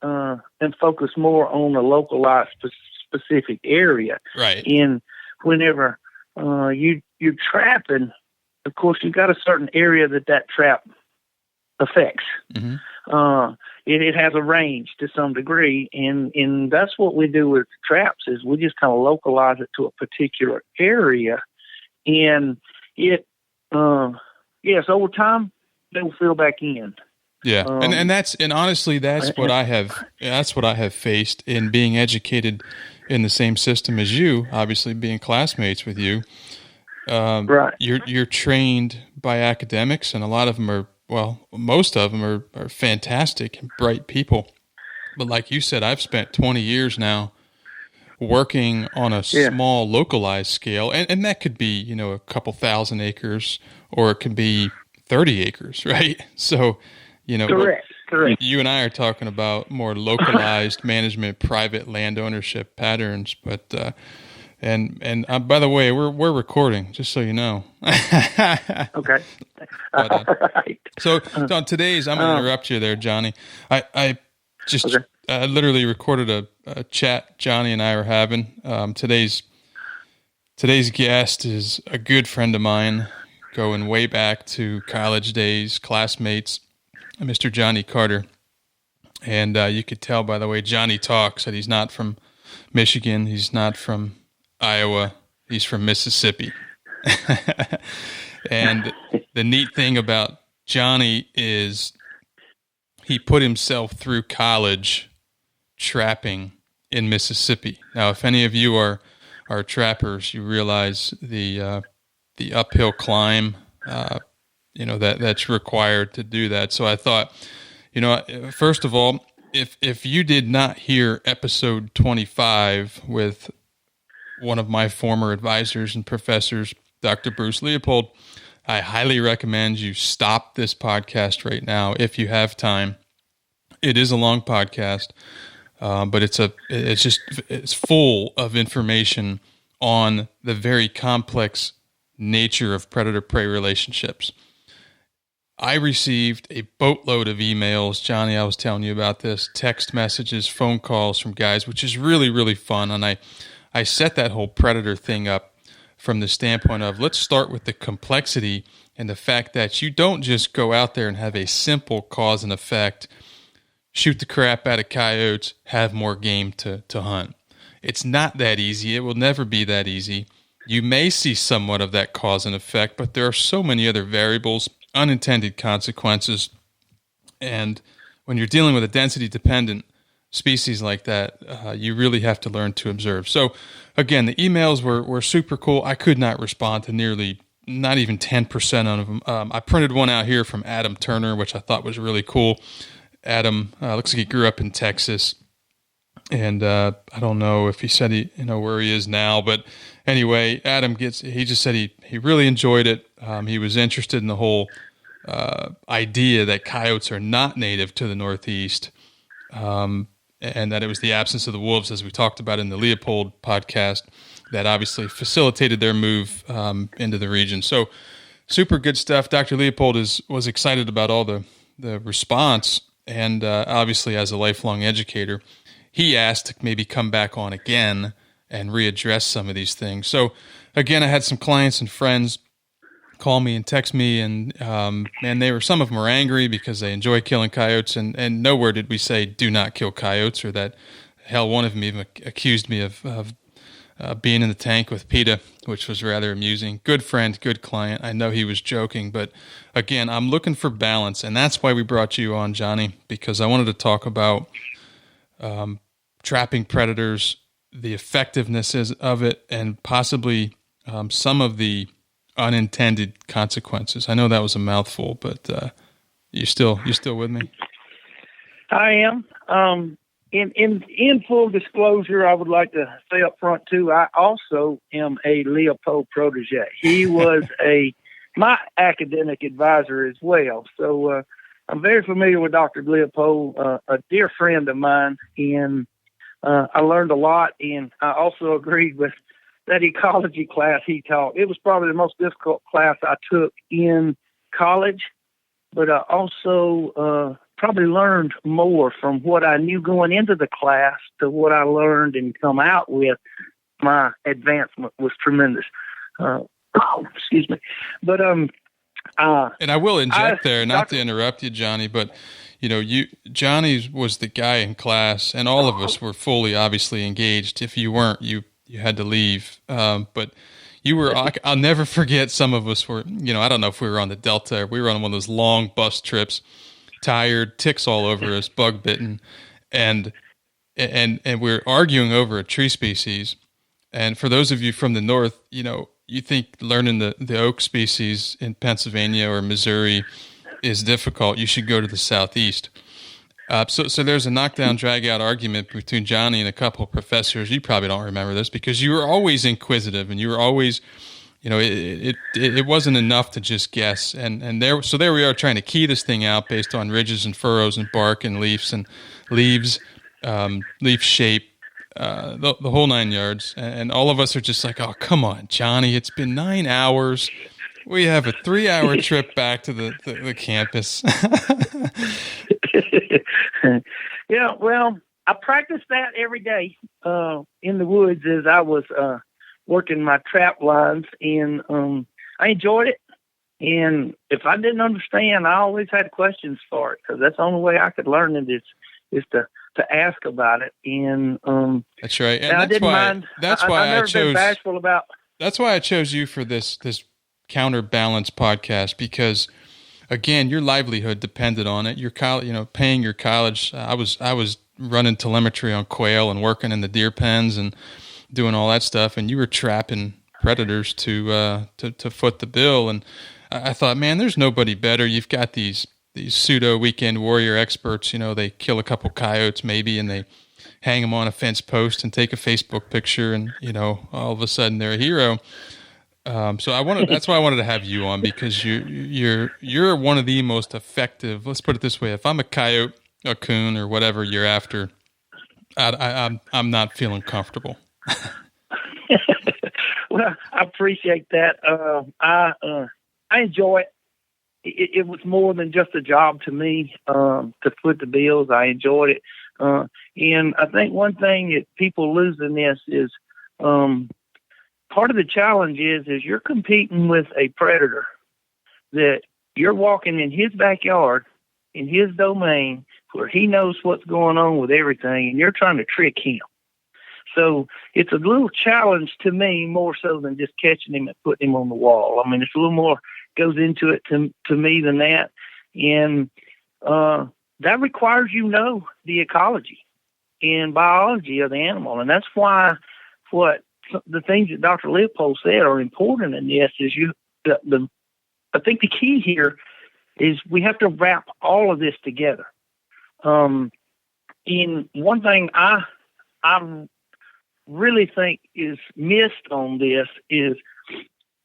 and focus more on a localized specific area. Right. And whenever you're trapping, of course, you got a certain area that trap affects. Mm-hmm. It has a range to some degree, and that's what we do with traps is we just kind of localize it to a particular area, and it yes, over time they will fill back in. Yeah, and honestly, that's what I have faced in being educated in the same system as you. Obviously, being classmates with you, right? You're trained by academics, and a lot of them are. Well, most of them are fantastic and bright people. But like you said, I've spent 20 years now working on a small localized scale. And that could be, a couple thousand acres, or it could be 30 acres, right? So, Correct. You and I are talking about more localized management, private land ownership patterns. But, and by the way, we're recording, just so you know. Okay. But, right. So on today's, I'm going to interrupt you there, Johnny. I just literally recorded a chat Johnny and I are having. Today's guest is a good friend of mine, going way back to college days, classmates, Mr. Johnny Carter. And you could tell by the way Johnny talks that he's not from Michigan. He's not from Iowa. He's from Mississippi. And the neat thing about Johnny is he put himself through college trapping in Mississippi. Now, if any of you are trappers, you realize the uphill climb, that's required to do that. So I thought, first of all, if you did not hear episode 25 with one of my former advisors and professors, Dr. Bruce Leopold, I highly recommend you stop this podcast right now if you have time. It is a long podcast, but it's full of information on the very complex nature of predator-prey relationships. I received a boatload of emails, Johnny, I was telling you about this, text messages, phone calls from guys, which is really, really fun. And I set that whole predator thing up from the standpoint of, let's start with the complexity and the fact that you don't just go out there and have a simple cause and effect, shoot the crap out of coyotes, have more game to hunt. It's not that easy. It will never be that easy. You may see somewhat of that cause and effect, but there are so many other variables, unintended consequences. And when you're dealing with a density-dependent species like that, you really have to learn to observe. So, again, the emails were super cool. I could not respond to not even 10% of them. I printed one out here from Adam Turner, which I thought was really cool. Adam looks like he grew up in Texas, and I don't know if he said where he is now, but anyway, Adam he just said he really enjoyed it. He was interested in the whole idea that coyotes are not native to the Northeast, and that it was the absence of the wolves, as we talked about in the Leopold podcast, that obviously facilitated their move into the region. So super good stuff. Dr. Leopold was excited about all the response, and obviously as a lifelong educator, he asked to maybe come back on again and readdress some of these things. So again, I had some clients and friends call me and text me, and some of them were angry because they enjoy killing coyotes, and nowhere did we say do not kill coyotes, or that, hell, one of them even accused me of being in the tank with PETA, which was rather amusing. Good friend, good client. I know he was joking, but again, I'm looking for balance, and that's why we brought you on, Johnny, because I wanted to talk about trapping predators, the effectiveness of it, and possibly some of the unintended consequences. I know that was a mouthful, but you still with me? I am. In full disclosure, I would like to say up front too, I also am a Leopold protege. He was my academic advisor as well. So I'm very familiar with Dr. Leopold, a dear friend of mine, and I learned a lot, and I also agreed with that ecology class he taught. It was probably the most difficult class I took in college, but I also probably learned more from what I knew going into the class to what I learned and come out with. My advancement was tremendous. Excuse me. But and I will inject there, not to interrupt you, Johnny, but Johnny was the guy in class, and all of us were fully, obviously engaged. If you weren't, you had to leave. But you were. I'll never forget. Some of us were. I don't know if we were on the Delta. Or we were on one of those long bus trips, tired, ticks all over us, bug bitten, and we're arguing over a tree species. And for those of you from the north, you think learning the oak species in Pennsylvania or Missouri is difficult. You should go to the southeast. So there's a knockdown, drag-out argument between Johnny and a couple of professors. You probably don't remember this because you were always inquisitive and you were always, it wasn't enough to just guess. And there we are trying to key this thing out based on ridges and furrows and bark and leaves, leaf shape, the whole 9 yards. And all of us are just like, oh, come on, Johnny, it's been 9 hours. We have a 3-hour trip back to the campus. Yeah, well, I practiced that every day in the woods as I was working my trap lines, and I enjoyed it. And if I didn't understand, I always had questions for it because that's the only way I could learn it is to ask about it. And that's right. And I didn't mind. That's why I've never been bashful about. That's why I chose you for this counterbalance podcast, because again, your livelihood depended on it. Your paying your college. I was running telemetry on quail and working in the deer pens and doing all that stuff, and you were trapping predators to foot the bill. And I thought, man, there's nobody better. You've got these pseudo weekend warrior experts. They kill a couple coyotes maybe, and they hang them on a fence post and take a Facebook picture, and all of a sudden they're a hero. So that's why I wanted to have you on, because you're one of the most effective. Let's put it this way: if I'm a coyote, a coon, or whatever you're after, I'm not feeling comfortable. Well, I appreciate that. I enjoy it. It was more than just a job to me to foot the bills. I enjoyed it, and I think one thing that people lose in this is. Part of the challenge is you're competing with a predator that you're walking in his backyard, in his domain, where he knows what's going on with everything, and you're trying to trick him. So it's a little challenge to me, more so than just catching him and putting him on the wall. I mean, it's a little more goes into it to me than that. And that requires the ecology and biology of the animal. And that's why the things that Dr. Leopold said are important in this is I think the key here is we have to wrap all of this together. And one thing I really think is missed on this is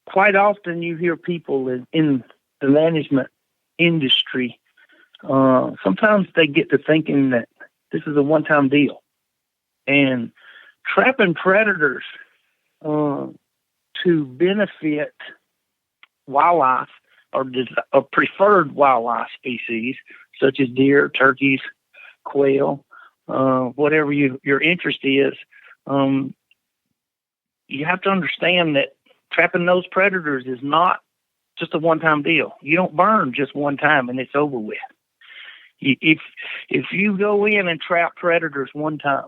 quite often you hear people in the management industry, sometimes they get to thinking that this is a one-time deal. And trapping predators to benefit wildlife or preferred wildlife species such as deer, turkeys, quail, whatever your interest is, you have to understand that trapping those predators is not just a one-time deal. You don't burn just one time and it's over with. If you go in and trap predators one time,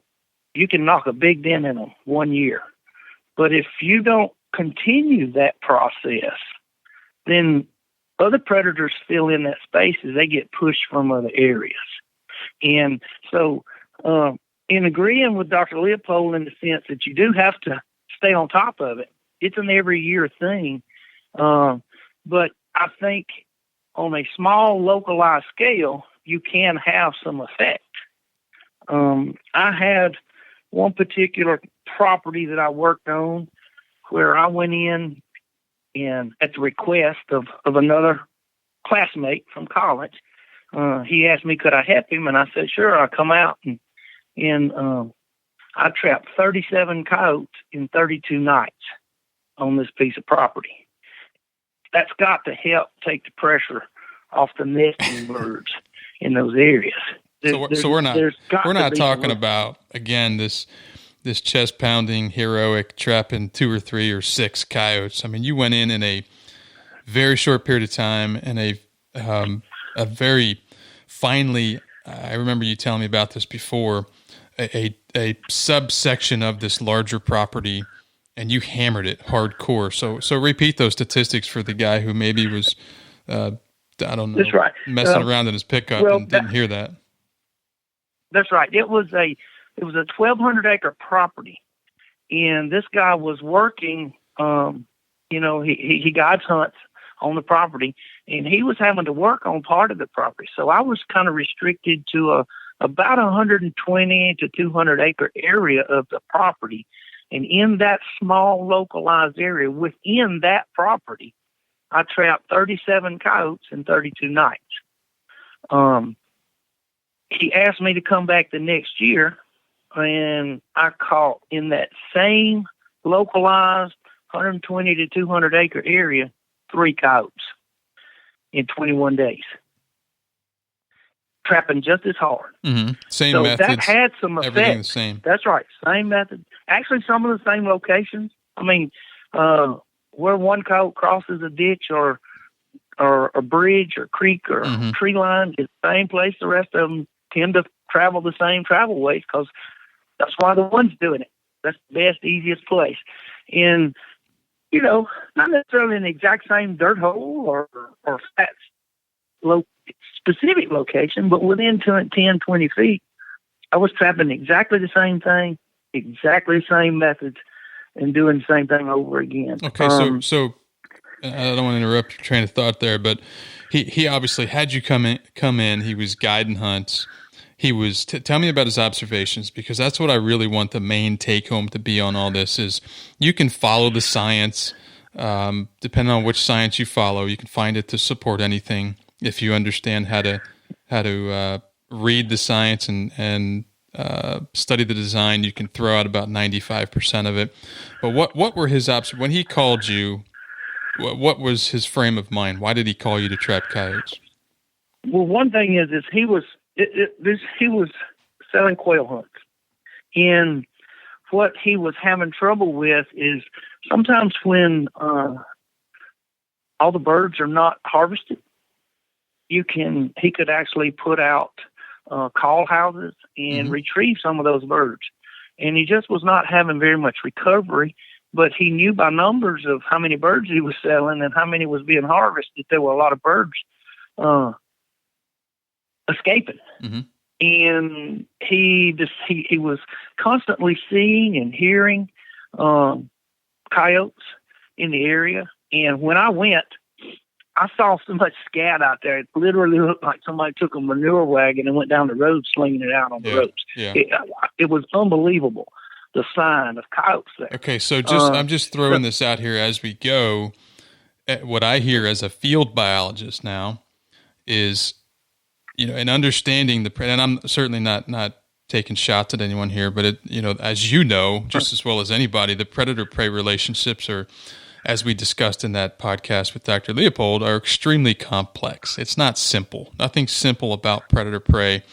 you can knock a big dent in them 1 year. But if you don't continue that process, then other predators fill in that space as they get pushed from other areas. And so in agreeing with Dr. Leopold in the sense that you do have to stay on top of it, it's an every year thing. But I think on a small localized scale, you can have some effect. I had one particular property that I worked on where I went in and at the request of another classmate from college, he asked me, could I help him? And I said, sure. I come out and I trapped 37 coyotes in 32 nights on this piece of property. That's got to help take the pressure off the nesting birds. in those areas. So we're not talking about, again, this chest pounding heroic trapping 2 or 3 or 6 coyotes. I mean, you went in a very short period of time and a very finely, I remember you telling me about this before, a subsection of this larger property, and you hammered it hardcore. So repeat those statistics for the guy who maybe was, I don't know, that's right, messing around in his pickup and didn't hear that. That's right. It was a 1,200 acre property, and this guy was working. He guides hunts on the property, and he was having to work on part of the property. So I was kind of restricted to about 120 to 200 acre area of the property. And in that small localized area within that property, I trapped 37 coyotes in 32 nights. He asked me to come back the next year, and I caught in that same localized 120 to 200 acre area 3 coyotes in 21 days, trapping just as hard. Mm-hmm. Same so methods. That had some effect. Everything the same. That's right. Same method. Actually, some of the same locations. I mean, where one coyote crosses a ditch or a bridge or creek or tree line is the same place. The rest of them tend to travel the same travel ways because that's why the one's doing it. That's the best, easiest place. And, not necessarily in the exact same dirt hole or flat specific location, but within 10, 20 feet, I was trapping exactly the same thing, exactly the same methods, and doing the same thing over again. Okay, so I don't want to interrupt your train of thought there, but he obviously had you come in. He was guiding hunts. He was tell me about his observations, because that's what I really want the main take home to be on all this. Is you can follow the science, depending on which science you follow. You can find it to support anything if you understand how to read the science and study the design. You can throw out about 95% of it. But what were his when he called you? What was his frame of mind? Why did he call you to trap coyotes? Well, one thing is he was selling quail hunts, and what he was having trouble with is sometimes when all the birds are not harvested, he could actually put out call houses and retrieve some of those birds, and he just was not having very much recovery. But he knew by numbers of how many birds he was selling and how many was being harvested, there were a lot of birds escaping. And he was constantly seeing and hearing coyotes in the area. And when I went, I saw so much scat out there. It literally looked like somebody took a manure wagon and went down the road slinging it out on the roads. Yeah. It was unbelievable, the sign of coyotes there. Okay, so I'm just throwing this out here as we go. What I hear as a field biologist now is, in understanding and I'm certainly not taking shots at anyone here, but as you know, just as well as anybody, the predator-prey relationships are, as we discussed in that podcast with Dr. Leopold, are extremely complex. It's not simple. Nothing's simple about predator-prey.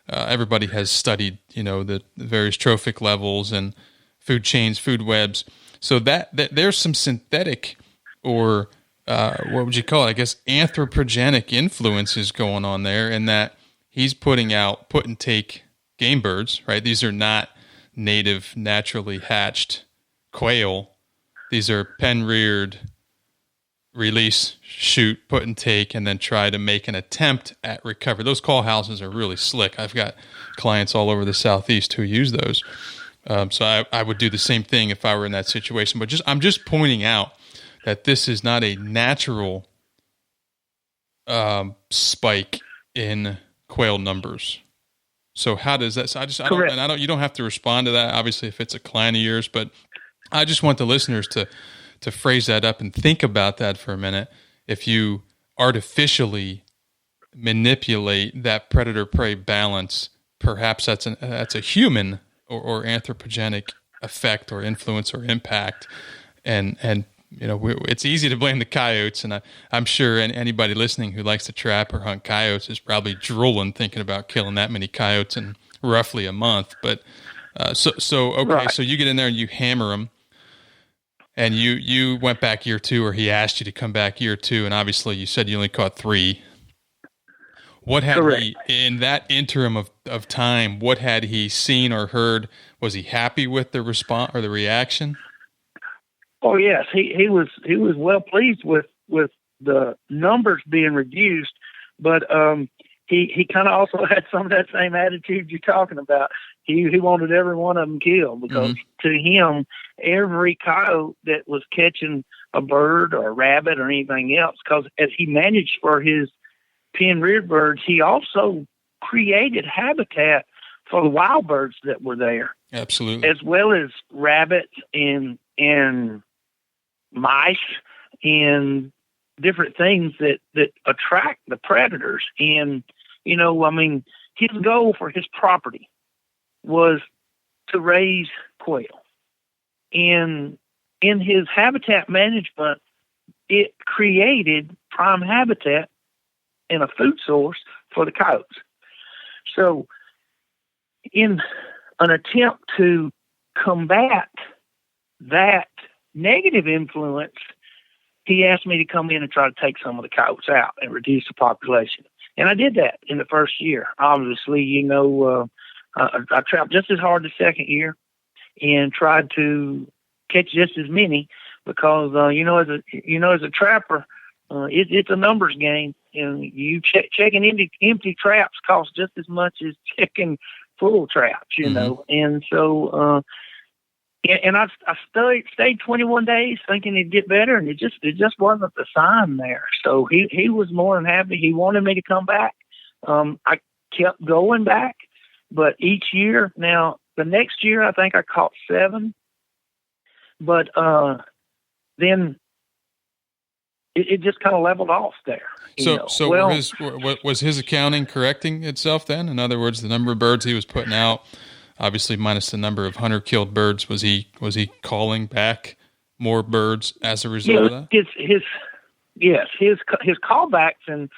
Everybody has studied, the various trophic levels and food chains, food webs. So that there's some synthetic or what would you call it? I guess anthropogenic influences going on there, in that he's putting out put and take game birds, right? These are not native, naturally hatched quail. These are pen reared, release, shoot, put and take, and then try to make an attempt at recovery. Those call houses are really slick. I've got clients all over the Southeast who use those. So I would do the same thing if I were in that situation. But I'm just pointing out that this is not a natural spike in quail numbers. So how does that? So you don't have to respond to that, obviously, if it's a client of yours. But I just want the listeners to phrase that up and think about that for a minute. If you artificially manipulate that predator-prey balance, perhaps that's a human or anthropogenic effect or influence or impact, and it's easy to blame the coyotes, and I'm sure anybody listening who likes to trap or hunt coyotes is probably drooling thinking about killing that many coyotes in roughly a month. But okay, Right. so you get in there and you hammer them, and you went back year 2, or he asked you to come back year 2, and obviously you said you only caught 3. What had Correct. he, in that interim of time, what had he seen or heard? Was he happy with the response or the reaction? Oh yes, he was well pleased with the numbers being reduced, but he kind of also had some of that same attitude you're talking about. He wanted every one of them killed because to him, every coyote that was catching a bird or a rabbit or anything else, because as he managed for his pen-reared birds, he also created habitat for the wild birds that were there. Absolutely. As well as rabbits and mice and different things that attract the predators. And, his goal for his property was to raise quail. And in his habitat management, it created prime habitat and a food source for the coyotes. So in an attempt to combat that negative influence, he asked me to come in and try to take some of the coyotes out and reduce the population. And I did that in the first year. Obviously, I trapped just as hard the second year and tried to catch just as many because, as a trapper, it's a numbers game. And you checking empty traps costs just as much as checking full traps, And so, and I stayed 21 days thinking it'd get better, and it just wasn't the sign there. So he was more than happy. He wanted me to come back. I kept going back, but each year, now the next year I think I caught 7, but then it just kind of leveled off there. Was his accounting correcting itself then? In other words, the number of birds he was putting out, obviously minus the number of hunter-killed birds, was he calling back more birds as a result of that? His callbacks and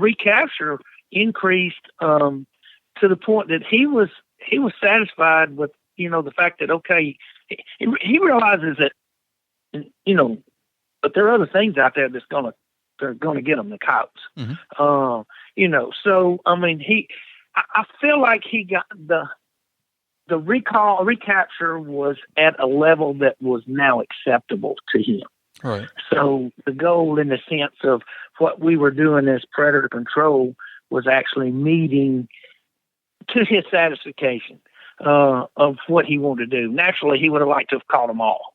recapture increased to the point that he was satisfied with the fact that he realizes that but there are other things out there they're gonna get him, the coyotes. So I feel like he got the recapture was at a level that was now acceptable to him. Right. So the goal, in the sense of what we were doing as predator control, was actually meeting to his satisfaction of what he wanted to do. Naturally, he would have liked to have caught them all,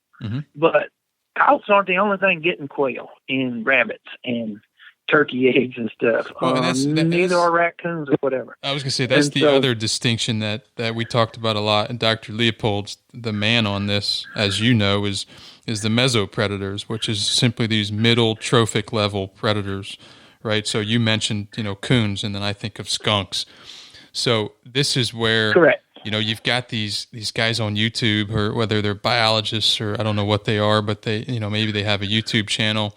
but coyotes aren't the only thing getting quail and rabbits and turkey eggs and stuff. Neither are raccoons or whatever. I was going to say, that's the other distinction that we talked about a lot, and Dr. Leopold's the man on this, as you know, is the Meso Predators, which is simply these middle trophic level predators, right? So you mentioned, coons, and then I think of skunks. So this is where, correct. You've got these guys on YouTube, or whether they're biologists or I don't know what they are, but they, maybe they have a YouTube channel,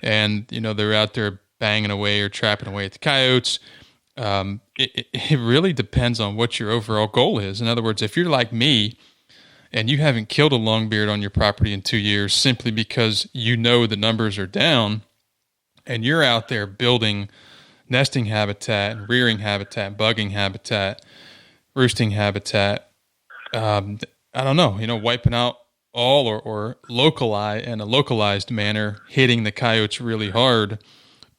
and they're out there banging away or trapping away at the coyotes. It really depends on what your overall goal is. In other words, if you're like me and you haven't killed a longbeard on your property in 2 years simply because the numbers are down, and you're out there building nesting habitat and rearing habitat, bugging habitat, roosting habitat, I don't know, wiping out all or in a localized manner, hitting the coyotes really hard,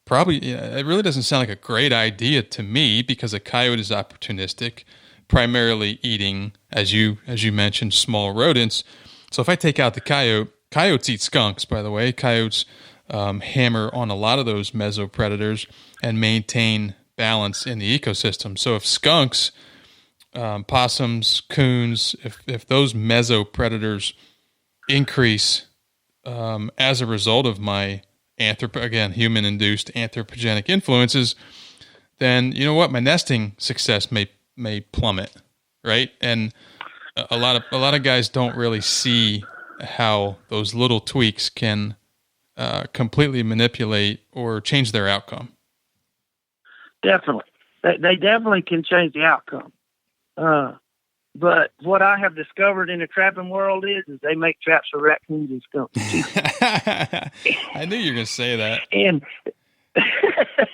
probably it really doesn't sound like a great idea to me, because a coyote is opportunistic, primarily eating, as you mentioned, small rodents. So if I take out the coyotes eat skunks, by the way. Coyotes hammer on a lot of those meso predators and maintain balance in the ecosystem. So if skunks, possums, coons, if those meso predators increase as a result of my human-induced anthropogenic influences, then you know what, my nesting success may plummet, right? And a lot of guys don't really see how those little tweaks can completely manipulate or change their outcome. Definitely. They definitely can change the outcome. But what I have discovered in the trapping world is they make traps for raccoons and skunks too. I knew you were going to say that.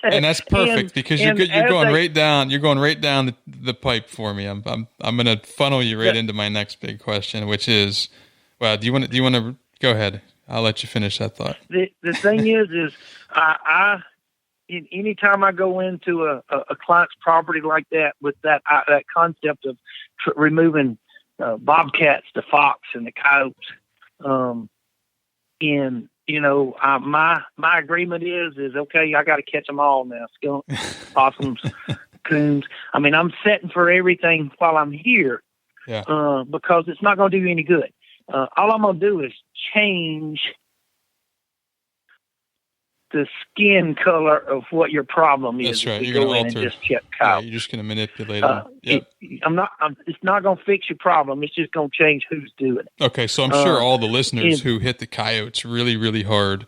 And that's perfect because you're going right down. You're going right down the pipe for me. I'm going to funnel you right into my next big question, which is, well, do you want to go ahead? I'll let you finish that thought. The thing is I anytime I go into a client's property like that with that concept of removing bobcats, the fox, and the coyotes, and my agreement is okay. I got to catch them all now: skunks, possums, coons. I mean, I'm setting for everything while I'm here, because it's not going to do you any good. All I'm going to do is change the skin color of what your problem is. That's right. You You're go going in to and alter. just check coyotes. You're just going to manipulate them. Yep. It's not going to fix your problem. It's just going to change who's doing it. Okay, so I'm sure all the listeners who hit the coyotes really, really hard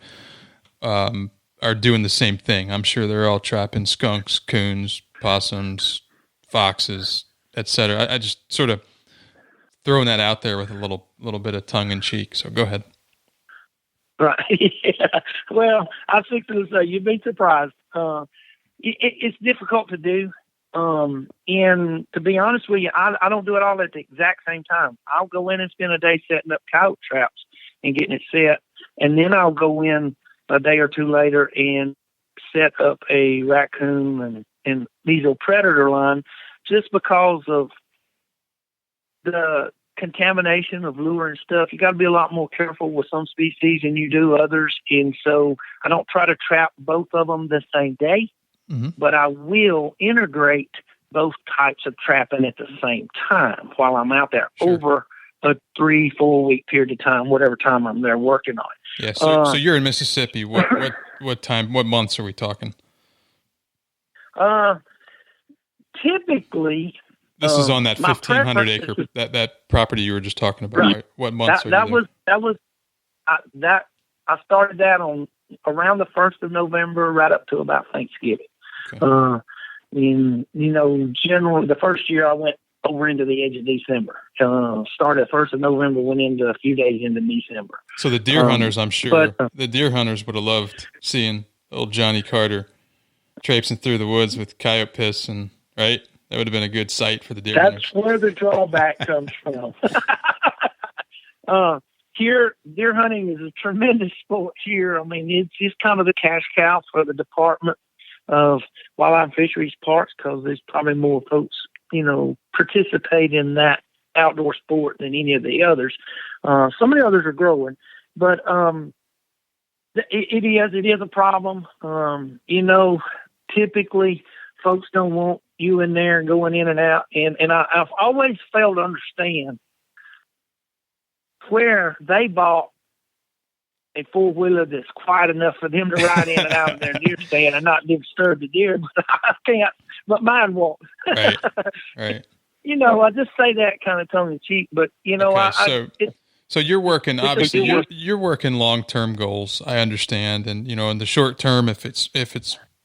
are doing the same thing. I'm sure they're all trapping skunks, coons, possums, foxes, etc. I just sort of throwing that out there with a little bit of tongue in cheek. So go ahead. Right. Yeah. Well, I was fixing to say, you'd be surprised. It's difficult to do. And to be honest with you, I don't do it all at the exact same time. I'll go in and spend a day setting up coyote traps and getting it set. And then I'll go in a day or two later and set up a raccoon and Meso Predator line, just because of the contamination of lure and stuff. You got to be a lot more careful with some species than you do others. And so I don't try to trap both of them the same day, but I will integrate both types of trapping at the same time while I'm out there over a 3-4 week period of time, whatever time I'm there working on it. Yeah. So you're in Mississippi. What time, what months are we talking? Typically, this is on that 1,500 acre that property you were just talking about. Right. What months are you there? I started that on around the 1st of November, right up to about Thanksgiving. Okay. Generally the first year I went over into the edge of December. Started 1st of November, went into a few days into December. So the deer hunters, I'm sure, the deer hunters would have loved seeing old Johnny Carter traipsing through the woods with coyote piss, and right. That would have been a good sight for the deer hunters. That's where the drawback comes from. Here, deer hunting is a tremendous sport here. I mean, it's just kind of the cash cow for the Department of Wildlife and Fisheries Parks, because there's probably more folks, participate in that outdoor sport than any of the others. Some of the others are growing, but it is a problem. Typically folks don't want you in there and going in and out. And I've always failed to understand where they bought a 4-wheeler that's quiet enough for them to ride in and out of their deer stand and not disturb the deer, but I can't, but mine won't. Right. I just say that kind of tongue in cheek, but so you're working, obviously you're working long-term goals. I understand. And, in the short term, if it's,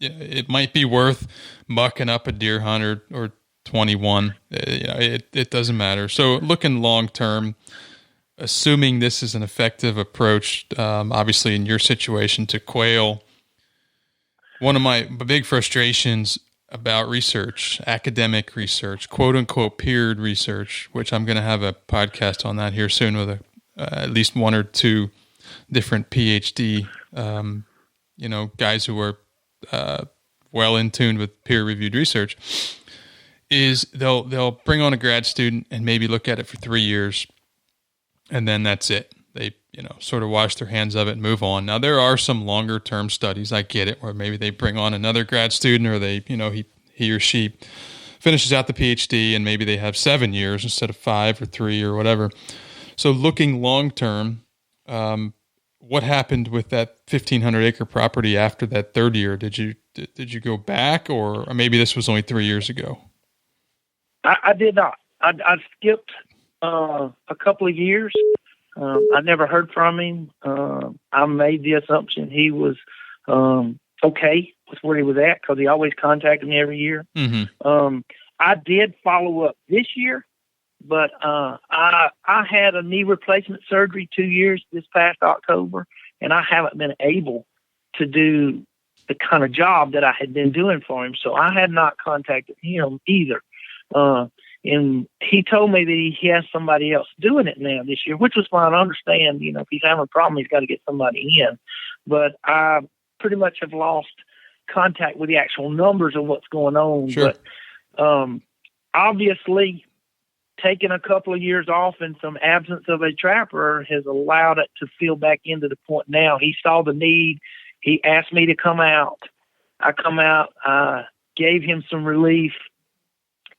it might be worth mucking up a deer hunt or 21. It doesn't matter. So looking long term, assuming this is an effective approach, obviously in your situation to quail, one of my big frustrations about research, academic research, quote unquote peered research, which I'm going to have a podcast on that here soon with at least 1 or 2 different PhD, guys who are well in tune with peer-reviewed research, is they'll bring on a grad student and maybe look at it for 3 years, and then that's it. They sort of wash their hands of it and move on. Now there are some longer-term studies, I get it, where maybe they bring on another grad student, or they he or she finishes out the PhD and maybe they have 7 years instead of 5 or 3 or whatever. So looking long-term, what happened with that 1,500 acre property after that 3rd year? Did you go back, or maybe this was only 3 years ago? I did not. I skipped a couple of years, I never heard from him. I made the assumption he was okay with where he was at because he always contacted me every year. Mm-hmm. I did follow up this year, but I had a knee replacement surgery 2 years this past October, and I haven't been able to do the kind of job that I had been doing for him. So I had not contacted him either. And he told me that he has somebody else doing it now this year, which was fine. I understand, if he's having a problem, he's got to get somebody in. But I pretty much have lost contact with the actual numbers of what's going on. Sure. But obviously, taking a couple of years off and some absence of a trapper has allowed it to fill back into the point now. He saw the need. He asked me to come out. I come out. I gave him some relief.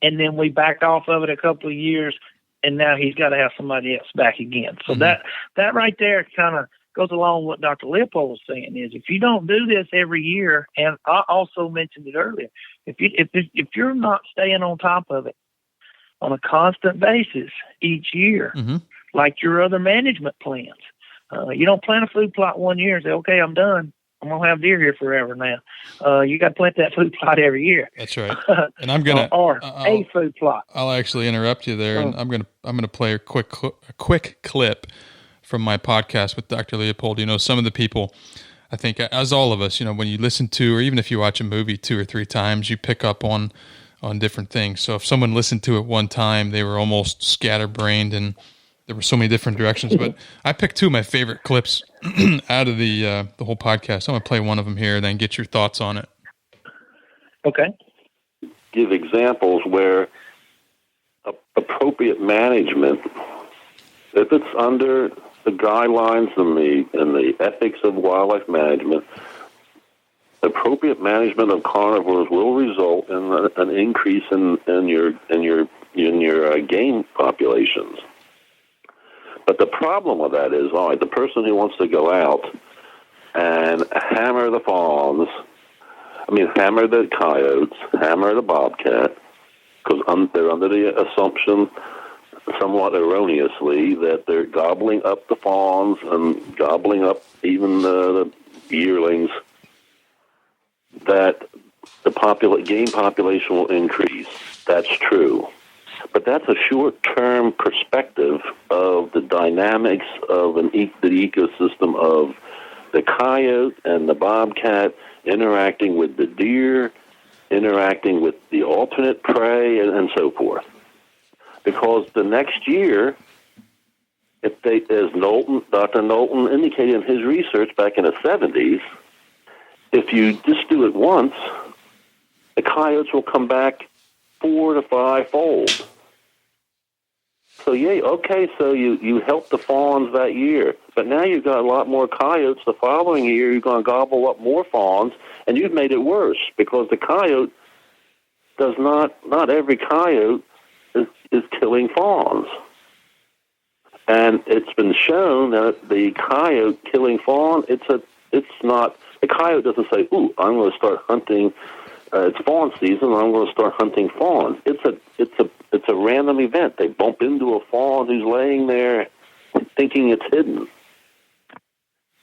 And then we backed off of it a couple of years, and now he's got to have somebody else back again. So that right there kind of goes along with what Dr. Leopold was saying is if you don't do this every year, and I also mentioned it earlier, if you're not staying on top of it on a constant basis each year, like your other management plans, you don't plant a food plot 1 year and say, okay, I'm done. I'm going to have deer here forever now. You got to plant that food plot every year. That's right. And I'm going to, or a food plot. I'll actually interrupt you there. And I'm going to play a quick clip from my podcast with Dr. Leopold. Some of the people, I think as all of us, when you listen to, or even if you watch a movie 2 or 3 times, you pick up on different things. So if someone listened to it one time, they were almost scatterbrained and there were so many different directions, but I picked 2 of my favorite clips out of the whole podcast. I'm going to play one of them here, then get your thoughts on it. Okay. Give examples where appropriate management, if it's under the guidelines and the ethics of wildlife management, appropriate management of carnivores will result in an increase in your game populations. But the problem with that is, all right, the person who wants to go out and hammer the fawns, hammer the coyotes, hammer the bobcat, because they're under the assumption, somewhat erroneously, that they're gobbling up the fawns and gobbling up even the yearlings, that the game population will increase. That's true. But that's a short-term perspective of the dynamics of the ecosystem of the coyote and the bobcat interacting with the deer, interacting with the alternate prey, and so forth. Because the next year, as Dr. Knowlton indicated in his research back in the 70s, if you just do it once, the coyotes will come back 4 to 5-fold. So, so you helped the fawns that year, but now you've got a lot more coyotes. The following year, you're going to gobble up more fawns, and you've made it worse because the coyote does not every coyote is killing fawns. And it's been shown that the coyote killing fawn, the coyote doesn't say, ooh, I'm going to start hunting. It's fawn season. I'm going to start hunting fawns. It's a random event. They bump into a fawn who's laying there, thinking it's hidden,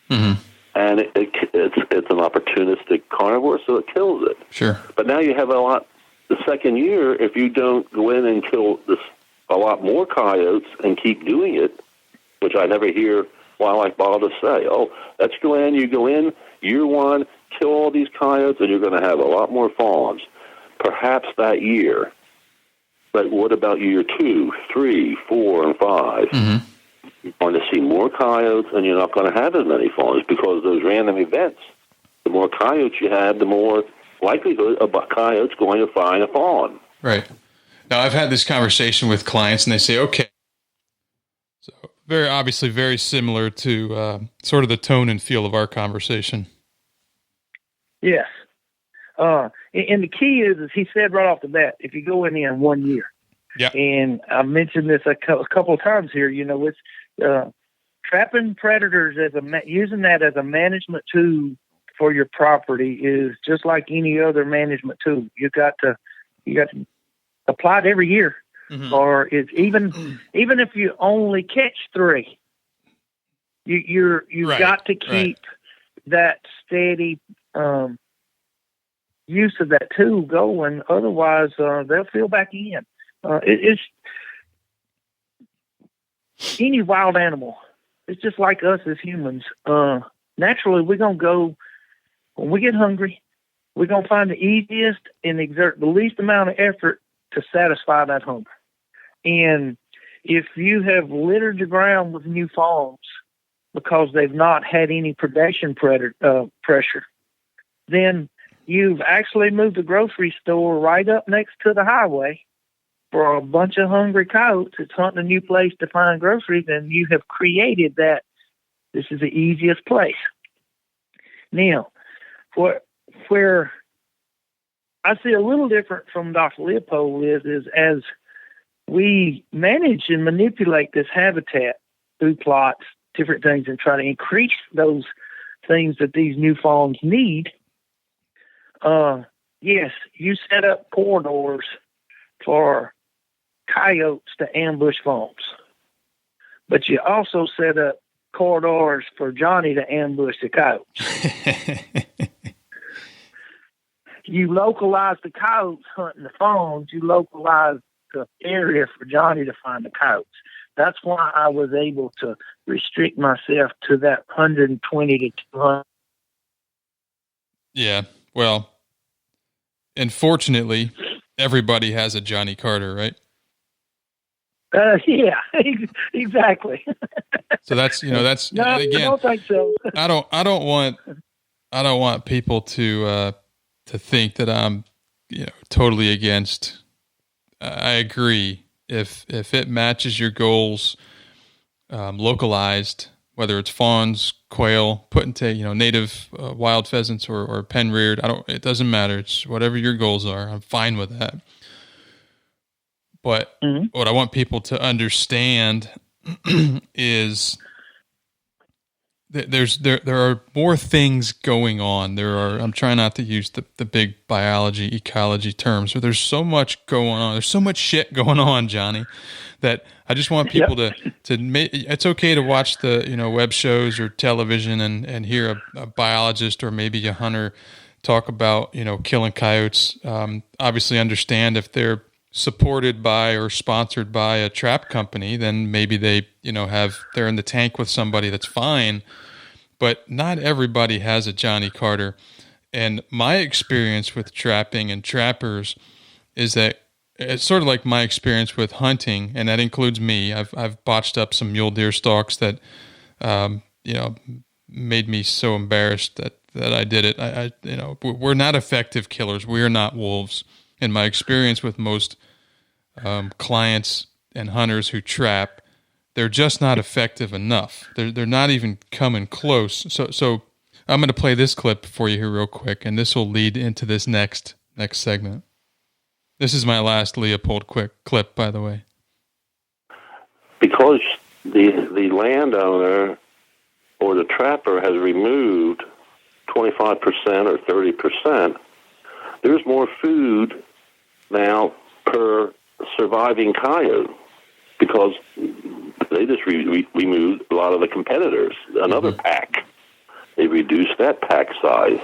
and it's an opportunistic carnivore, so it kills it. Sure. But now you have a lot. The second year, if you don't go in and kill a lot more coyotes and keep doing it, which I never hear wildlife biologists say, oh, let's go in. You go in year 1. Kill all these coyotes, and you're going to have a lot more fawns, perhaps that year. But what about year 2, 3, 4, and 5? You're going to see more coyotes, and you're not going to have as many fawns because those random events. The more coyotes you have, the more likelihood of a coyote's going to find a fawn. Right. Now, I've had this conversation with clients, and they say, okay. So very similar to sort of the tone and feel of our conversation. Yes. And the key is he said right off the bat, if you go in 1 year, and I've mentioned this a couple of times here, it's trapping predators using that as a management tool for your property is just like any other management tool. You got to apply it every year, or it's even if you only catch 3, You've got to keep that steady use of that tool going. Otherwise, they'll fill back in. It's any wild animal. It's just like us as humans. Naturally, we're going to go, when we get hungry, we're going to find the easiest and exert the least amount of effort to satisfy that hunger. And if you have littered the ground with new fawns because they've not had any predation pressure, then you've actually moved the grocery store right up next to the highway for a bunch of hungry coyotes that's hunting a new place to find groceries, and you have created that this is the easiest place. Now, where I see a little different from Dr. Leopold is as we manage and manipulate this habitat through plots, different things, and try to increase those things that these new fawns need. Yes, you set up corridors for coyotes to ambush fawns, but you also set up corridors for Johnny to ambush the coyotes. You localize the coyotes hunting the fawns, you localize the area for Johnny to find the coyotes. That's why I was able to restrict myself to that 120 to 200. Yeah, well, and fortunately, everybody has a Johnny Carter, right? Yeah, exactly. So that's no, again, I don't think so. I don't want people to think that I'm, totally against. I agree. If it matches your goals, localized, whether it's fawns, quail, put into native wild pheasants or pen reared, it doesn't matter. It's whatever your goals are. I'm fine with that. But what I want people to understand is that there are more things going on. I'm trying not to use the big biology, ecology terms, but there's so much going on. There's so much shit going on, Johnny, that I just want people to make, it's okay to watch the, web shows or television and hear a biologist or maybe a hunter talk about, killing coyotes. Obviously understand if they're supported by or sponsored by a trap company, then maybe they, they're in the tank with somebody that's fine, but not everybody has a Johnny Carter. And my experience with trapping and trappers is that it's sort of like my experience with hunting, and that includes me. I've botched up some mule deer stalks that, made me so embarrassed that I did it. We're not effective killers. We are not wolves. In my experience with most clients and hunters who trap, they're just not effective enough. They're not even coming close. So I'm going to play this clip for you here real quick, and this will lead into this next segment. This is my last Leopold clip, by the way. Because the landowner or the trapper has removed 25% or 30%, there's more food now per surviving coyote because they just removed a lot of the competitors, another pack. They reduced that pack size.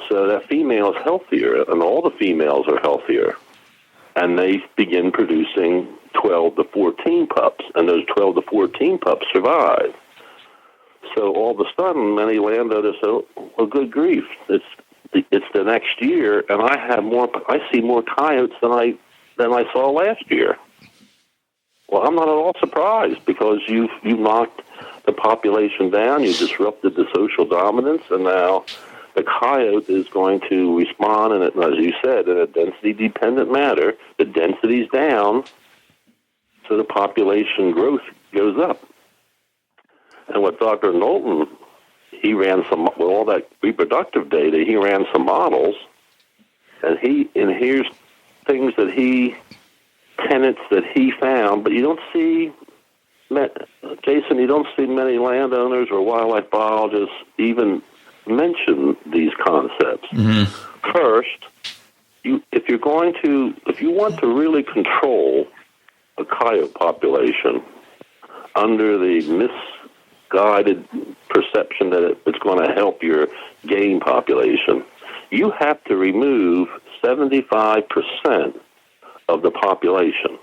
So that female is healthier, and all the females are healthier. And they begin producing 12 to 14 pups, and those 12 to 14 pups survive. So all of a sudden, many landowners say, well, good grief, it's the next year, and I see more coyotes than I saw last year. Well, I'm not at all surprised because you've knocked the population down, you disrupted the social dominance, and now the coyote is going to respond, and as you said, in a density-dependent manner. The density's down, so the population growth goes up. And with Dr. Knowlton, he ran with all that reproductive data, he ran some models, and here's things tenets that he found, but you don't see, Jason, you don't see many landowners or wildlife biologists even mention these concepts. Mm-hmm. First, if you want to really control a coyote population under the misguided perception that it's going to help your game population, you have to remove 75% of the population.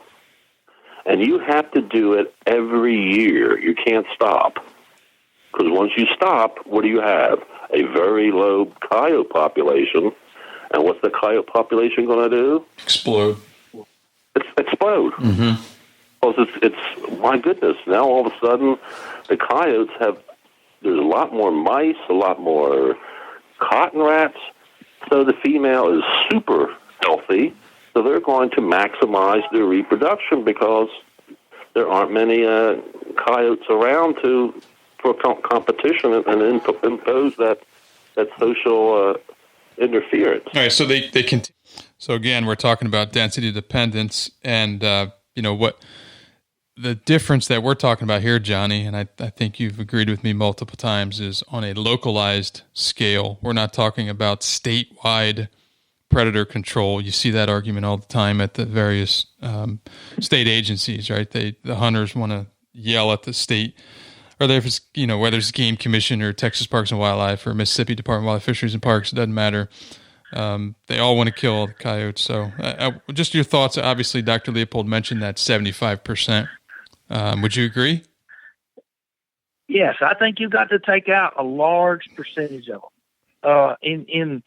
And you have to do it every year. You can't stop. Because once you stop, what do you have? A very low coyote population. And what's the coyote population going to do? Explode. Explode. Mm-hmm. Because it's, my goodness, now all of a sudden the coyotes there's a lot more mice, a lot more cotton rats. So the female is super healthy. So they're going to maximize their reproduction because there aren't many coyotes around for competition and impose that social interference. All right, so they continue. So again, we're talking about density dependence, and what the difference that we're talking about here, Johnny, and I think you've agreed with me multiple times, is on a localized scale. We're not talking about statewide predator control. You see that argument all the time at the various state agencies, right? The hunters want to yell at the state, or whether it's Game Commission or Texas Parks and Wildlife or Mississippi Department of Wildlife, Fisheries and Parks. It doesn't matter. They all want to kill the coyotes. So just your thoughts. Obviously, Dr. Leopold mentioned that 75%. Would you agree? Yes, I think you've got to take out a large percentage of them.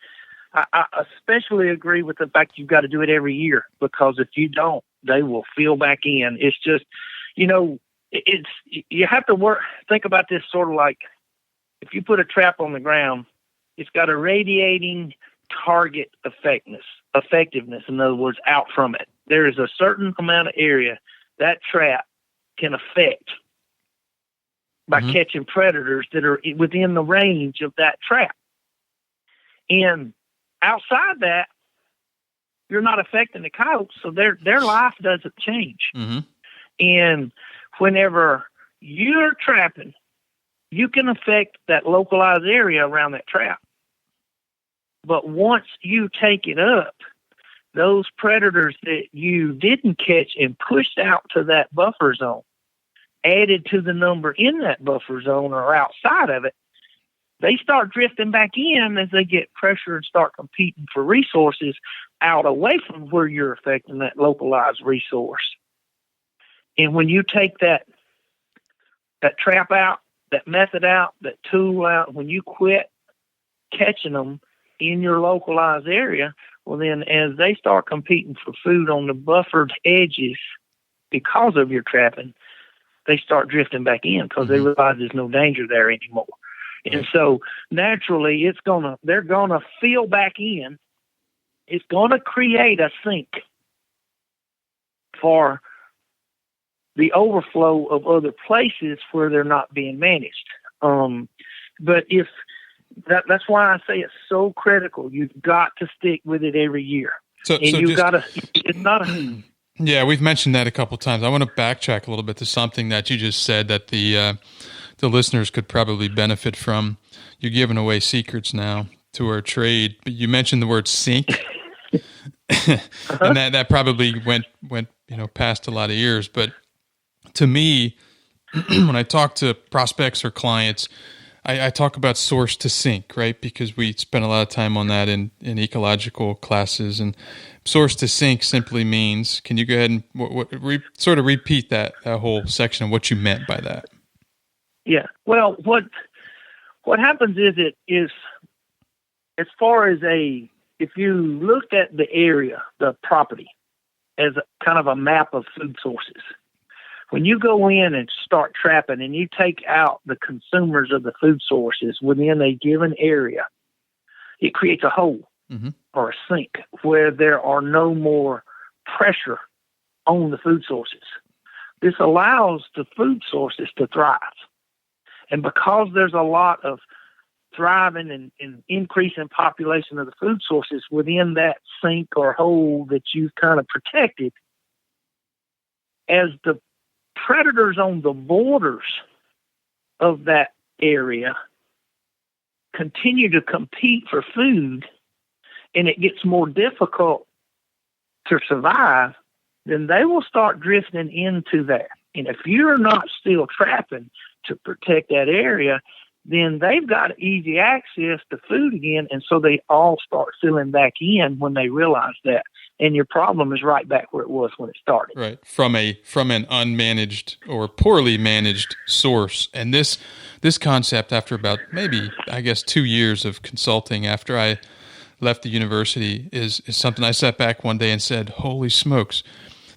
I especially agree with the fact you've got to do it every year, because if you don't, they will fill back in. It's just, you have to think about this sort of like if you put a trap on the ground, it's got a radiating target effectiveness, in other words, out from it. There is a certain amount of area that trap can affect by catching predators that are within the range of that trap. And outside that, you're not affecting the coyotes, so their life doesn't change. Mm-hmm. And whenever you're trapping, you can affect that localized area around that trap. But once you take it up, those predators that you didn't catch and pushed out to that buffer zone, added to the number in that buffer zone or outside of it, they start drifting back in as they get pressure and start competing for resources out away from where you're affecting that localized resource. And when you take that trap out, that method out, that tool out, when you quit catching them in your localized area, well then as they start competing for food on the buffered edges because of your trapping, they start drifting back in because they realize there's no danger there anymore. And so naturally they're gonna fill back in. It's gonna create a sink for the overflow of other places where they're not being managed. But if that's why I say it's so critical. You've got to stick with it every year. It's not a... Yeah, we've mentioned that a couple of times. I want to backtrack a little bit to something that you just said that the listeners could probably benefit from. You're giving away secrets now to our trade, but you mentioned the word sink. And that probably went past a lot of ears. But to me, when I talk to prospects or clients, I talk about source to sink, right? Because we spend a lot of time on that in ecological classes. And source to sink simply means, can you go ahead and sort of repeat that whole section of what you meant by that? Yeah. Well, what happens is as far as if you looked at the area, the property, as a kind of a map of food sources, when you go in and start trapping and you take out the consumers of the food sources within a given area, it creates a hole or a sink where there are no more pressure on the food sources. This allows the food sources to thrive. And because there's a lot of thriving and increase in population of the food sources within that sink or hole that you've kind of protected, as the predators on the borders of that area continue to compete for food and it gets more difficult to survive, then they will start drifting into that. And if you're not still trapping to protect that area, then they've got easy access to food again. And so they all start filling back in when they realize that. And your problem is right back where it was when it started. Right. From an unmanaged or poorly managed source. And this concept, after about maybe, I guess, 2 years of consulting after I left the university, is something I sat back one day and said, holy smokes,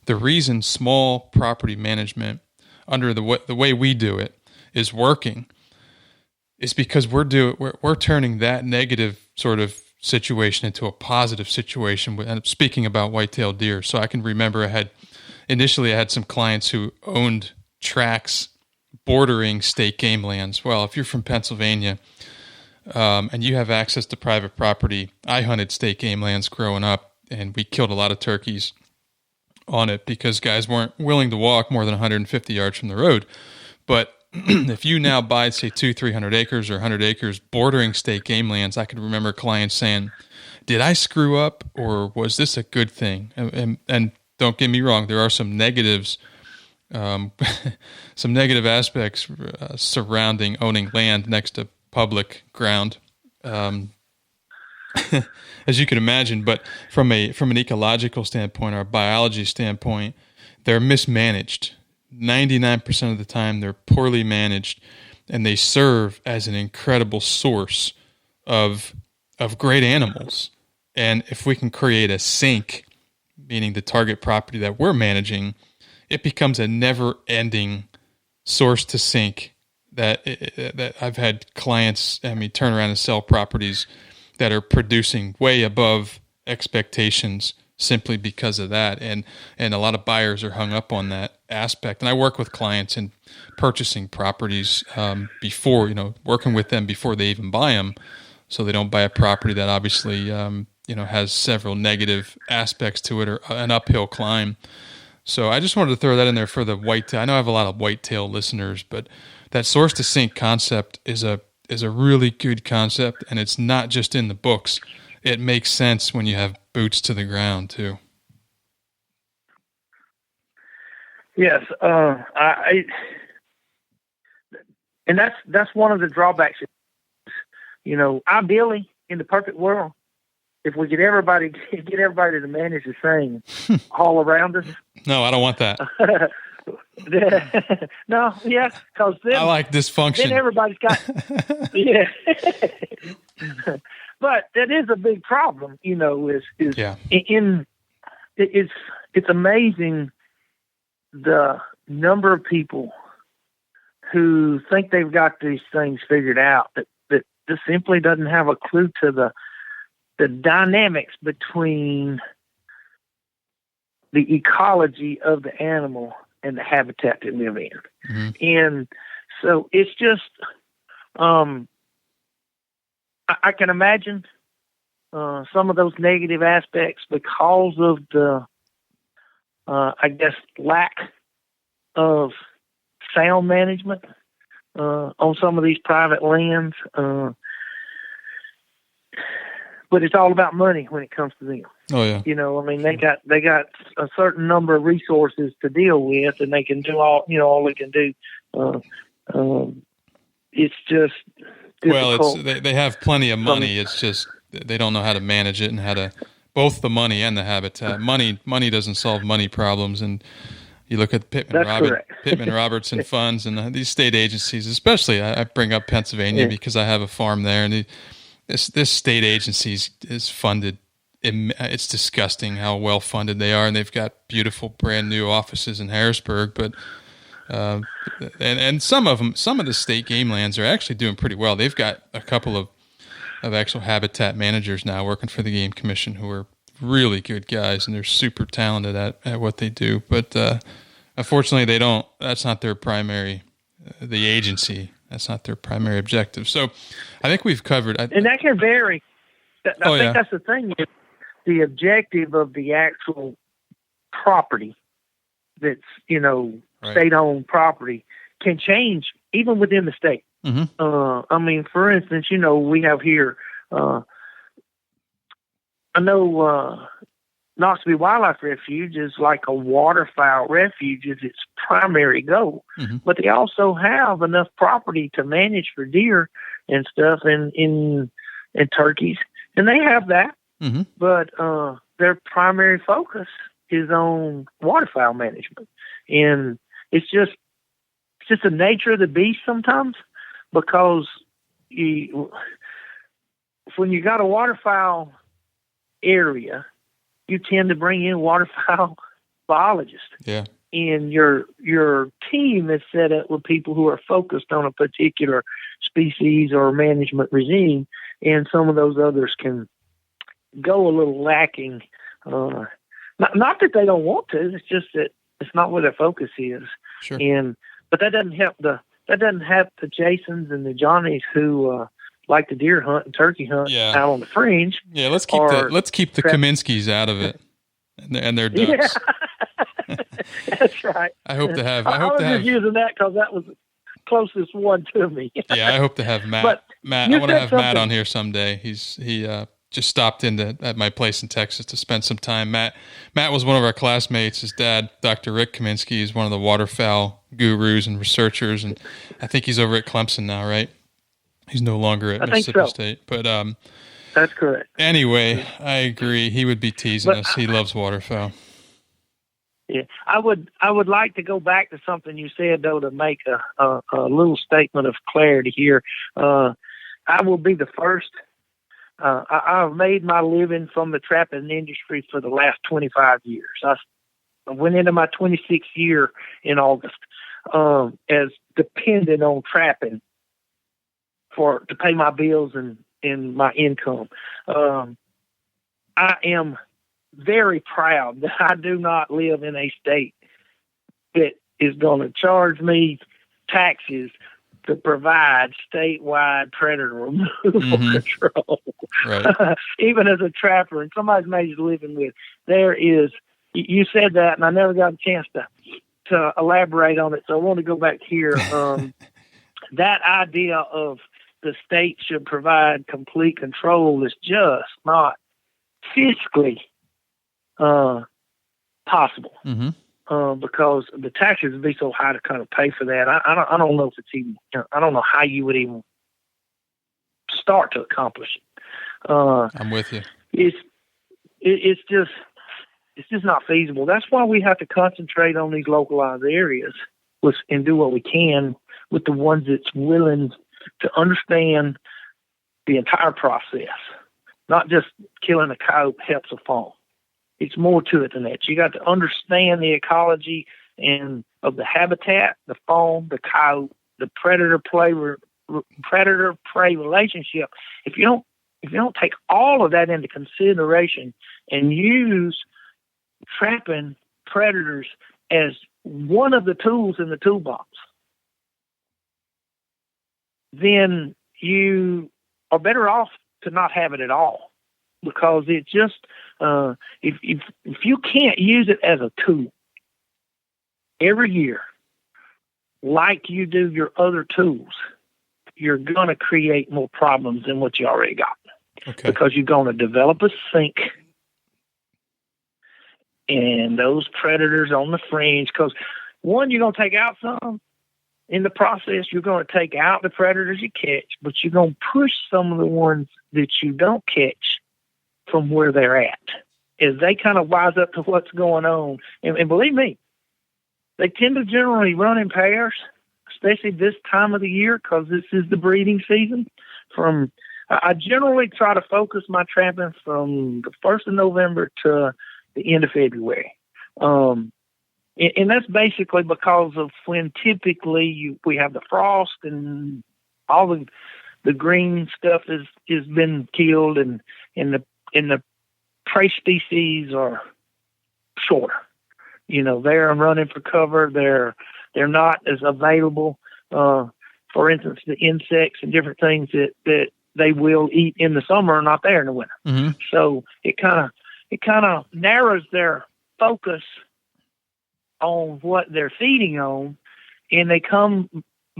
the reason small property management under the way we do it is working is because we're turning that negative sort of situation into a positive situation. And speaking about white-tailed deer, so I can remember I had some clients who owned tracts bordering state game lands. Well, if you're from Pennsylvania and you have access to private property, I hunted state game lands growing up, and we killed a lot of turkeys on it because guys weren't willing to walk more than 150 yards from the road. But if you now buy, say, 200-300 acres or 100 acres bordering state game lands, I can remember clients saying, did I screw up or was this a good thing? And don't get me wrong, there are some negatives, some negative aspects surrounding owning land next to public ground, as you can imagine. But from an ecological standpoint or a biology standpoint, they're mismanaged. 99% of the time, they're poorly managed, and they serve as an incredible source of great animals. And if we can create a sink, meaning the target property that we're managing, it becomes a never-ending source to sink. That I've had clients, turn around and sell properties that are producing way above expectations simply because of that. And a lot of buyers are hung up on that aspect. And I work with clients in purchasing properties before, working with them before they even buy them, so they don't buy a property that obviously, has several negative aspects to it or an uphill climb. So I just wanted to throw that in there for the whitetail. I know I have a lot of whitetail listeners, but that source to sink concept is a really good concept, and it's not just in the books. It makes sense when you have boots to the ground too. Yes, and that's one of the drawbacks. Ideally, in the perfect world, if we get everybody to manage the same all around us. No, I don't want that. No, yeah, because I like dysfunction. Then everybody's got, yeah. But that is a big problem, it's amazing the number of people who think they've got these things figured out that just simply doesn't have a clue to the dynamics between the ecology of the animal and the habitat they live in. Mm-hmm. And so it's just, I can imagine some of those negative aspects because of the, lack of sound management on some of these private lands. But it's all about money when it comes to them. Oh yeah. They got a certain number of resources to deal with, and they can do all they can do. It's just difficult. Well, they have plenty of money. It's just they don't know how to manage it and how to both the money and the habitat. Money doesn't solve money problems, and you look at Pittman Robertson funds and these state agencies, especially. I bring up Pennsylvania because I have a farm there, and this state agency is funded. It's disgusting how well funded they are, and they've got beautiful brand new offices in Harrisburg. But and some of the state game lands are actually doing pretty well. They've got a couple of actual habitat managers now working for the Game Commission who are really good guys, and they're super talented at what they do. But unfortunately, they don't. That's not their primary. The agency. That's not their primary objective. So I think we've covered. And that can vary. I think that's the thing. Is the objective of the actual property that's, state-owned property can change even within the state. Mm-hmm. For instance, we have here, I know Noxubee Wildlife Refuge is like a waterfowl refuge is its primary goal. Mm-hmm. But they also have enough property to manage for deer and stuff and turkeys. And they have that. Mm-hmm. But their primary focus is on waterfowl management. And it's just the nature of the beast sometimes, because when you got a waterfowl area, you tend to bring in waterfowl biologists. Yeah. And your team is set up with people who are focused on a particular species or management regime, and some of those others can go a little lacking. Not that they don't want to, it's just that it's not where their focus is. Sure. But that doesn't help the Jasons and the Johnnies who like to deer hunt and turkey hunt out on the fringe. Yeah, let's keep the Kaminskis out of it and their ducks. Yeah. That's right. I hope to have. I was just using that because that was the closest one to me. Yeah, I hope to have Matt. But Matt, I want to have Matt on here someday. He just stopped at my place in Texas to spend some time. Matt was one of our classmates. His dad, Dr. Rick Kaminsky, is one of the waterfowl gurus and researchers, and I think he's over at Clemson now, right? He's no longer at Mississippi State, but that's correct. Anyway, I agree. He would be teasing us. He loves waterfowl. Yeah, I would like to go back to something you said though to make a little statement of clarity here. I will be the first. I've made my living from the trapping industry for the last 25 years. I went into my 26th year in August as dependent on trapping to pay my bills and my income. I am very proud that I do not live in a state that is going to charge me taxes to provide statewide predator removal control. Right. Even as a trapper and somebody's made a living with, there is, you said that and I never got a chance to elaborate on it. So I want to go back here. That idea of the state should provide complete control is just not fiscally possible. Mm-hmm. Because the taxes would be so high to kind of pay for that. I don't know if it's even, I don't know how you would even start to accomplish it. I'm with you. It's just not feasible. That's why we have to concentrate on these localized areas and do what we can with the ones that's willing to understand the entire process, not just killing a coyote helps a fawn. It's more to it than that. You got to understand the ecology and of the habitat, the fawn, the coyote, the predator-prey relationship. If you don't take all of that into consideration and use trapping predators as one of the tools in the toolbox, then you are better off to not have it at all, because it just if you can't use it as a tool every year like you do your other tools, you're going to create more problems than what you already got. Okay. Because you're going to develop a sink and those predators on the fringe, because one, you're going to take out some. In the process, you're going to take out the predators you catch, but you're going to push some of the ones that you don't catch from where they're at, as they kind of wise up to what's going on. And believe me, they tend to generally run in pairs, especially this time of the year, because this is the breeding season. I generally try to focus my trapping from the 1st of November to the end of February. And that's basically because of when typically we have the frost and all the green stuff is been killed, and the prey species are shorter. They're running for cover. They're not as available. For instance, the insects and different things that they will eat in the summer are not there in the winter. Mm-hmm. So it kind of narrows their focus on what they're feeding on, and they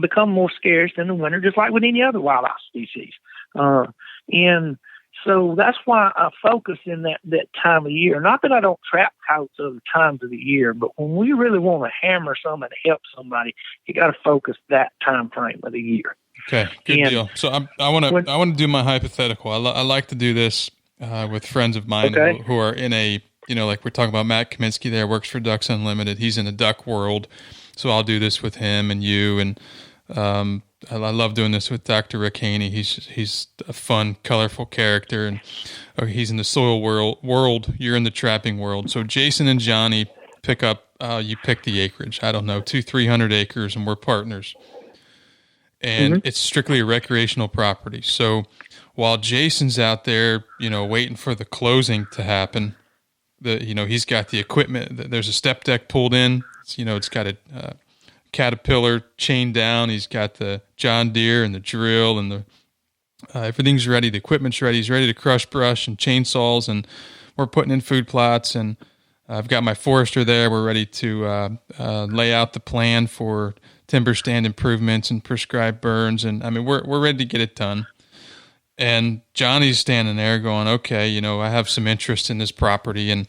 become more scarce in the winter, just like with any other wildlife species. And So that's why I focus in that time of year. Not that I don't trap coyotes other times of the year, but when we really want to hammer somebody to help somebody, you got to focus that time frame of the year. Okay, good deal. So I want to do my hypothetical. I like to do this with friends of mine who are in a, like we're talking about Matt Kaminsky there, works for Ducks Unlimited. He's in the duck world. So I'll do this with him and you. And I love doing this with Dr. Rick Haney. He's a fun, colorful character. And he's in the soil world. You're in the trapping world. So Jason and Johnny pick the acreage. I don't know, 200-300 acres, and we're partners. And it's strictly a recreational property. So while Jason's out there, waiting for the closing to happen, he's got the equipment. There's a step deck pulled in. It's got a Caterpillar chained down. He's got the John Deere and the drill and the everything's ready. The equipment's ready. He's ready to crush brush and chainsaws, and we're putting in food plots. And I've got my forester there. We're ready to lay out the plan for timber stand improvements and prescribed burns. And I mean, we're ready to get it done. And Johnny's standing there going, okay, I have some interest in this property, and,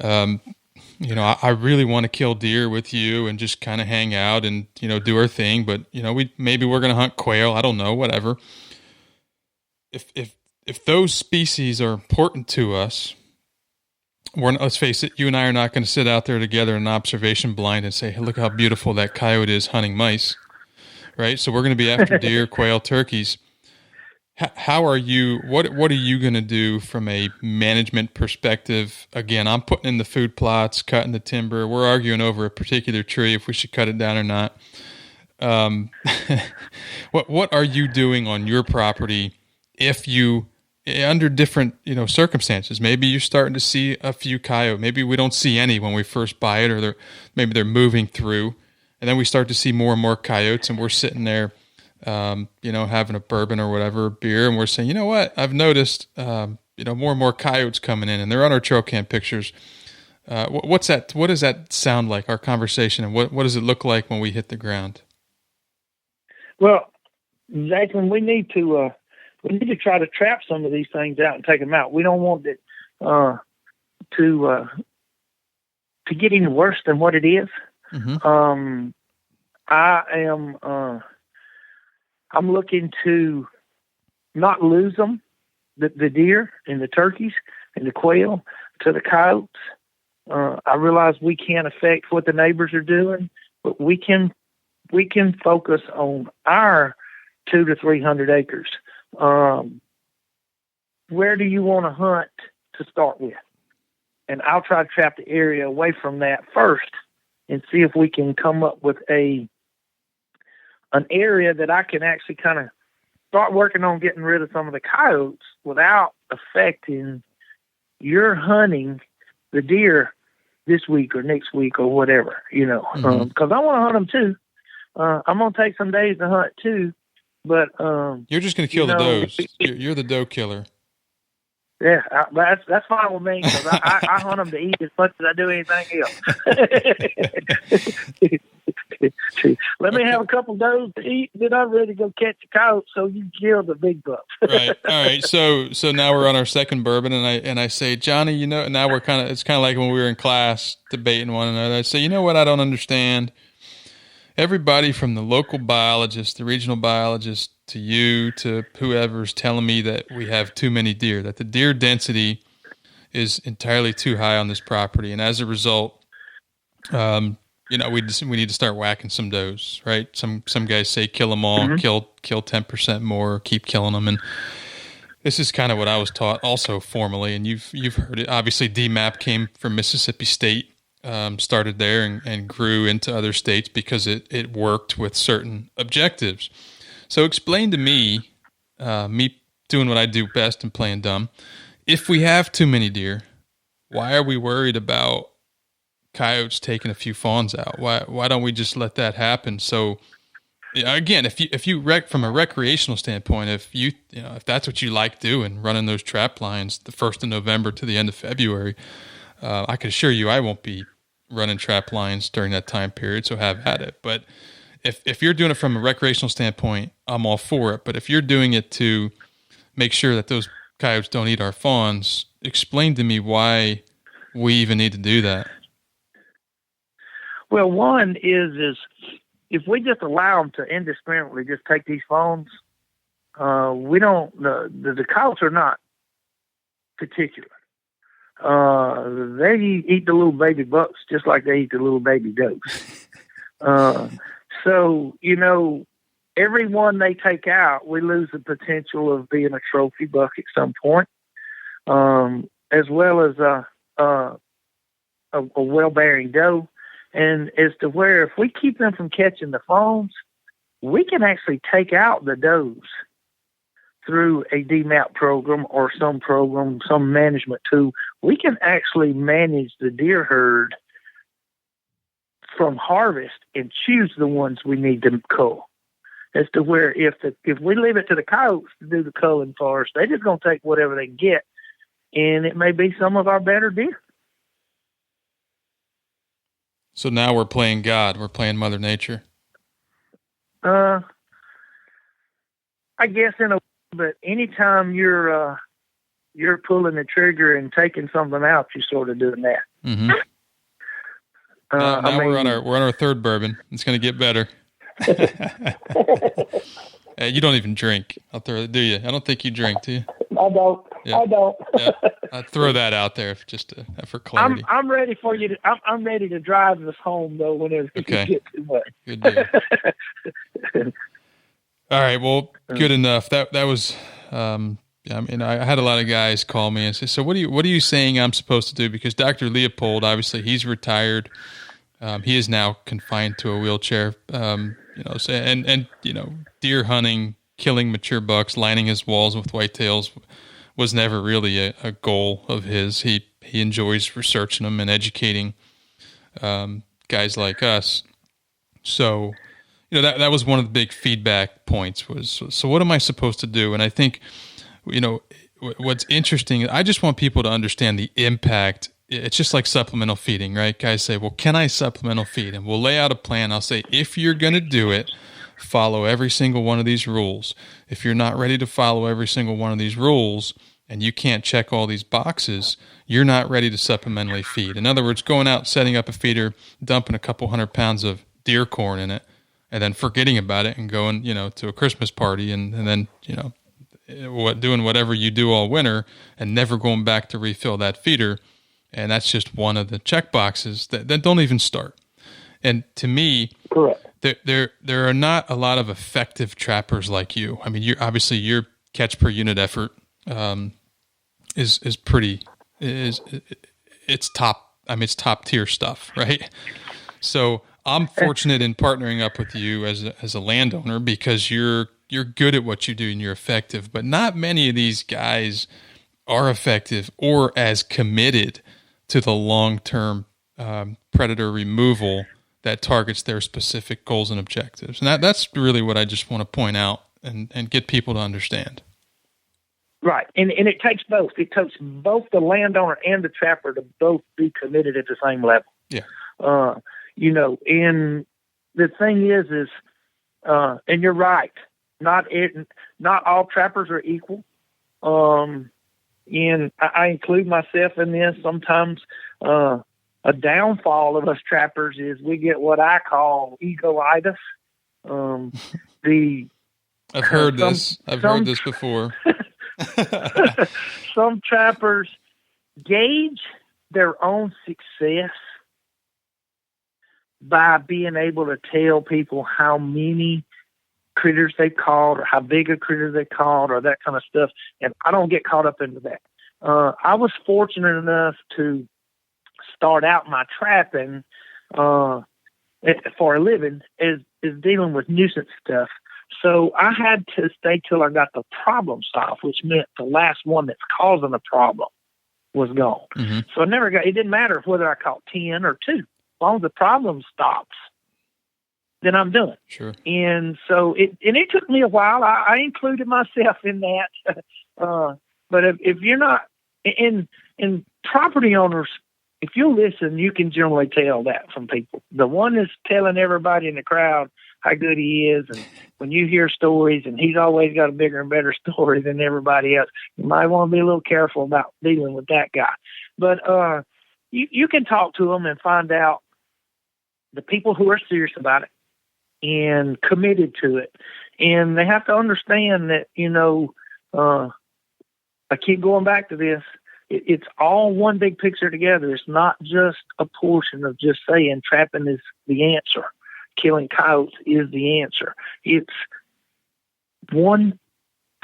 I really want to kill deer with you and just kind of hang out and, do our thing. But, maybe we're going to hunt quail. I don't know, whatever. If those species are important to us, let's face it, you and I are not going to sit out there together in an observation blind and say, hey, look how beautiful that coyote is hunting mice, right? So we're going to be after deer, quail, turkeys. How are you, what are you going to do from a management perspective? Again, I'm putting in the food plots, cutting the timber. We're arguing over a particular tree, if we should cut it down or not. What are you doing on your property if you, under different, circumstances? Maybe you're starting to see a few coyote. Maybe we don't see any when we first buy it, or maybe they're moving through, and then we start to see more and more coyotes, and we're sitting there, having a bourbon or whatever beer, and we're saying, you know what? I've noticed, more and more coyotes coming in, and they're on our trail cam pictures. What's that? What does that sound like? Our conversation, and what does it look like when we hit the ground? Well, Jason, we need to try to trap some of these things out and take them out. We don't want it to get any worse than what it is. Mm-hmm. I'm looking to not lose them, the deer and the turkeys and the quail, to the coyotes. I realize we can't affect what the neighbors are doing, but we can focus on our 200 to 300 acres. Where do you want to hunt to start with? And I'll try to trap the area away from that first and see if we can come up with an area that I can actually kind of start working on getting rid of some of the coyotes without affecting your hunting the deer this week or next week or whatever, because I want to hunt them too. I'm going to take some days to hunt too, but you're just going to kill the does. You're the doe killer. Yeah, that's fine with me, because I hunt them to eat as much as I do anything else. Let me have a couple does to eat, then I'm ready to go catch a coyote so you can kill the big buck. Right. All right. So now we're on our second bourbon, and I say, Johnny, now we're it's kind of like when we were in class debating one another. I say, you know what I don't understand? Everybody from the local biologist, the regional biologist, to you, to whoever's telling me that we have too many deer, that the deer density is entirely too high on this property. And as a result, we need to start whacking some does, right? Some guys say kill them all, kill 10% more, keep killing them. And this is kind of what I was taught also formally. And you've heard it. Obviously DMAP came from Mississippi State, started there and grew into other states because it worked with certain objectives. So explain to me, me doing what I do best and playing dumb, if we have too many deer, why are we worried about coyotes taking a few fawns out? Why don't we just let that happen? So again, if you from a recreational standpoint, if that's what you like doing, running those trap lines the 1st of November to the end of February, I can assure you I won't be running trap lines during that time period, so have at it. But if you're doing it from a recreational standpoint, I'm all for it. But if you're doing it to make sure that those coyotes don't eat our fawns. Explain to me why we even need to do that. Well, one is if we just allow them to indiscriminately just take these fawns, we don't. The coyotes are not particular. They eat the little baby bucks just like they eat the little baby does. So, every one they take out, we lose the potential of being a trophy buck at some point, as well as a well-bearing doe. And as to where if we keep them from catching the fawns, we can actually take out the does through a DMAP program or some program, some management tool. We can actually manage the deer herd from harvest and choose the ones we need to cull. As to where if we leave it to the coyotes to do the culling for us, they're just going to take whatever they can get, and it may be some of our better deer. So now we're playing God. We're playing Mother Nature. I guess but anytime you're pulling the trigger and taking something out, you're sort of doing that. Mm-hmm. Now we're on our third bourbon. It's going to get better. Hey, you don't even drink. Do you? I don't think you drink, do you? I don't. Yeah. I don't. Yeah. I'd throw that out there just for clarity. I'm ready for you to. I'm ready to drive us home though. Whenever you get too much. Good deal. All right. Well, good enough. That was. I had a lot of guys call me and say, "So what are you saying I'm supposed to do?" Because Dr. Leopold, obviously, he's retired. He is now confined to a wheelchair. Deer hunting, killing mature bucks, lining his walls with whitetails was never really a goal of his. He enjoys researching them and educating guys like us. So, that was one of the big feedback points was, so what am I supposed to do? And I think, what's interesting, I just want people to understand the impact. It's just like supplemental feeding, right? Guys say, well, can I supplemental feed? And we'll lay out a plan. I'll say, if you're going to do it, follow every single one of these rules. If you're not ready to follow every single one of these rules and you can't check all these boxes, you're not ready to supplementally feed. In other words, going out, setting up a feeder, dumping a couple 100 pounds of deer corn in it, and then forgetting about it and going, to a Christmas party and then, doing whatever you do all winter and never going back to refill that feeder. And that's just one of the check boxes that don't even start. And to me, correct. There are not a lot of effective trappers like you. I mean, your catch per unit effort is top. I mean, it's top tier stuff, right? So I'm fortunate in partnering up with you as a landowner because you're good at what you do and you're effective. But not many of these guys are effective or as committed to the long-term predator removal that targets their specific goals and objectives. And that's really what I just want to point out and get people to understand. Right. And it takes both. It takes both the landowner and the trapper to both be committed at the same level. Yeah. And the thing is, and you're right, not all trappers are equal. And I include myself in this. Sometimes a downfall of us trappers is we get what I call egoitis. I've heard this. I've heard this before. Some trappers gauge their own success by being able to tell people how many critters they caught or how big a critter they caught or that kind of stuff. And I don't get caught up into that. I was fortunate enough to start out my trapping for a living is dealing with nuisance stuff. So I had to stay till I got the problem solved, which meant the last one that's causing the problem was gone. Mm-hmm. So it didn't matter whether I caught 10 or 2. As long as the problem stops, then I'm done. Sure. And so it took me a while. I included myself in that. But if you're not in property owners, if you listen, you can generally tell that from people. The one that's telling everybody in the crowd, how good he is. And when you hear stories, and he's always got a bigger and better story than everybody else, you might want to be a little careful about dealing with that guy. But you can talk to him and find out the people who are serious about it and committed to it. And they have to understand that, I keep going back to this. It's all one big picture together. It's not just a portion of just saying trapping is the answer. Killing coyotes is the answer. It's one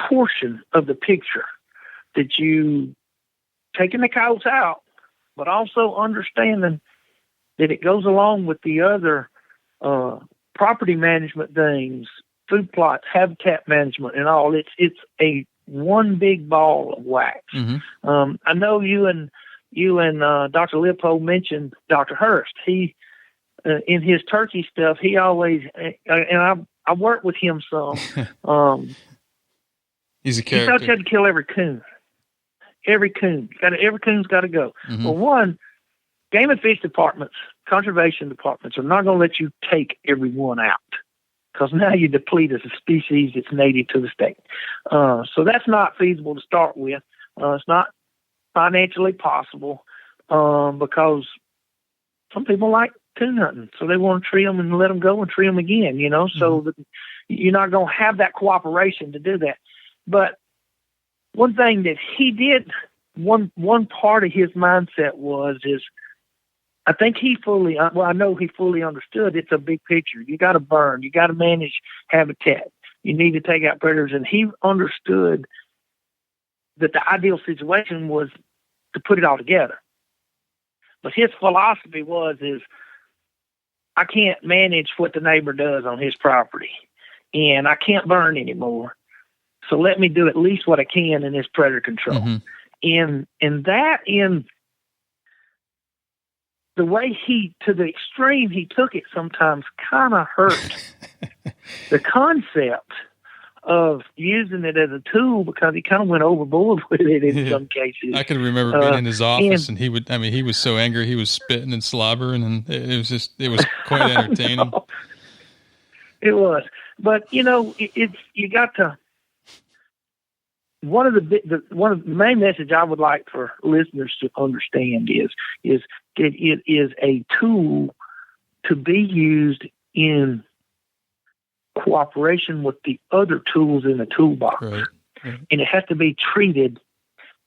portion of the picture that you taking the coyotes out, but also understanding that it goes along with the other property management things, food plots, habitat management, and all. It's a one big ball of wax. Mm-hmm. I know you and Dr. Leopold mentioned Dr. Hurst. He in his turkey stuff, he always and I worked with him some. He's a character. He thought you had to kill every coon. Every coon's got to go. Mm-hmm. Well, one, game and fish departments, conservation departments are not going to let you take every one out, because now you deplete as a species that's native to the state. So that's not feasible to start with. It's not financially possible because some people like coon hunting, so they want to tree them and let them go and tree them again, so that you're not going to have that cooperation to do that. But one thing that he did, one part of his mindset is I think I know he fully understood it's a big picture. You got to burn. You got to manage habitat. You need to take out predators. And he understood that the ideal situation was to put it all together. But his philosophy is I can't manage what the neighbor does on his property, and I can't burn anymore. So let me do at least what I can in this predator control. Mm-hmm. And that in the way to the extreme he took it sometimes kind of hurt the concept of using it as a tool, because he kind of went overboard with it in some cases. I can remember being in his office and he was so angry, he was spitting and slobbering, and it was quite entertaining. It was. But, you got to, one of the main message I would like for listeners to understand is it is a tool to be used in cooperation with the other tools in the toolbox. Right. Right. And it has to be treated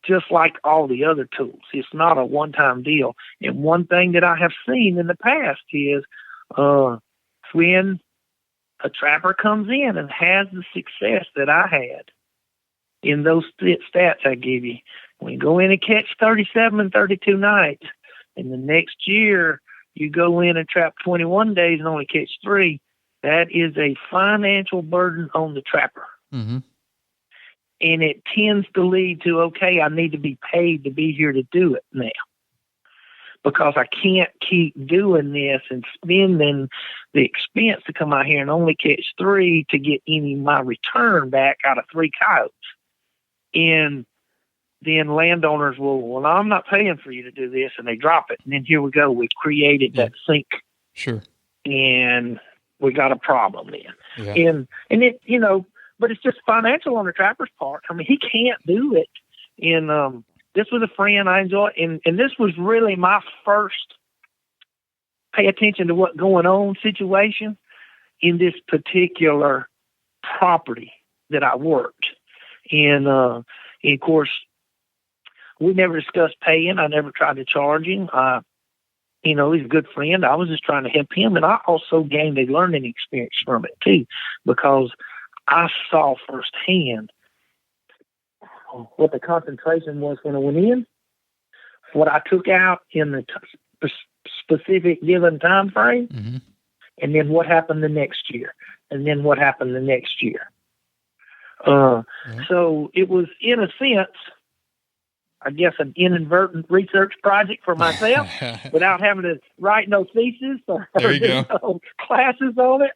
just like all the other tools. It's not a one-time deal. And one thing that I have seen in the past is when a trapper comes in and has the success that I had in those stats I give you, when you go in and catch 37 and 32 nights, and the next year you go in and trap 21 days and only catch 3, that is a financial burden on the trapper. Mm-hmm. And it tends to lead to, okay, I need to be paid to be here to do it now, because I can't keep doing this and spending the expense to come out here and only catch 3 to get any of my return back out of 3 coyotes. And then landowners will, well, I'm not paying for you to do this, and they drop it. And then here we go. We created that sink. Sure. And we got a problem then. Yeah. And it, but it's just financial on the trapper's part. I mean, he can't do it. And this was a friend I enjoyed, and this was really my first pay attention to what's going on situation in this particular property that I worked. And of course, we never discussed paying. I never tried to charge him. He's a good friend. I was just trying to help him. And I also gained a learning experience from it too, because I saw firsthand what the concentration was when I went in, what I took out in the specific given time frame, mm-hmm. and then what happened the next year, and then what happened the next year. Mm-hmm. So it was, in a sense, I guess, an inadvertent research project for myself without having to write no thesis or no classes on it.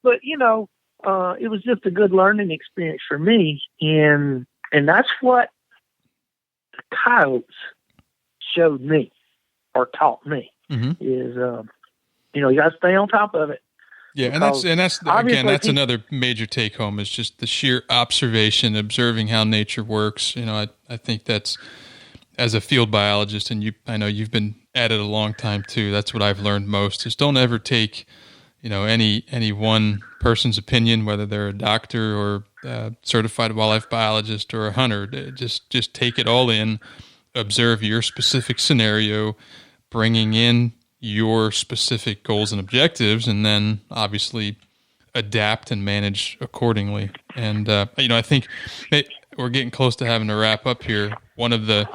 But, it was just a good learning experience for me. And that's what the coyotes showed me or taught me, mm-hmm. is, you got to stay on top of it. Yeah, and that's again, that's another major take home is just the sheer observation, observing how nature works. I think that's, as a field biologist, and I know you've been at it a long time too. That's what I've learned most is don't ever take, any one person's opinion, whether they're a doctor or a certified wildlife biologist or a hunter. Just take it all in, observe your specific scenario, bringing in your specific goals and objectives, and then obviously adapt and manage accordingly. And, I think we're getting close to having to wrap up here. One of the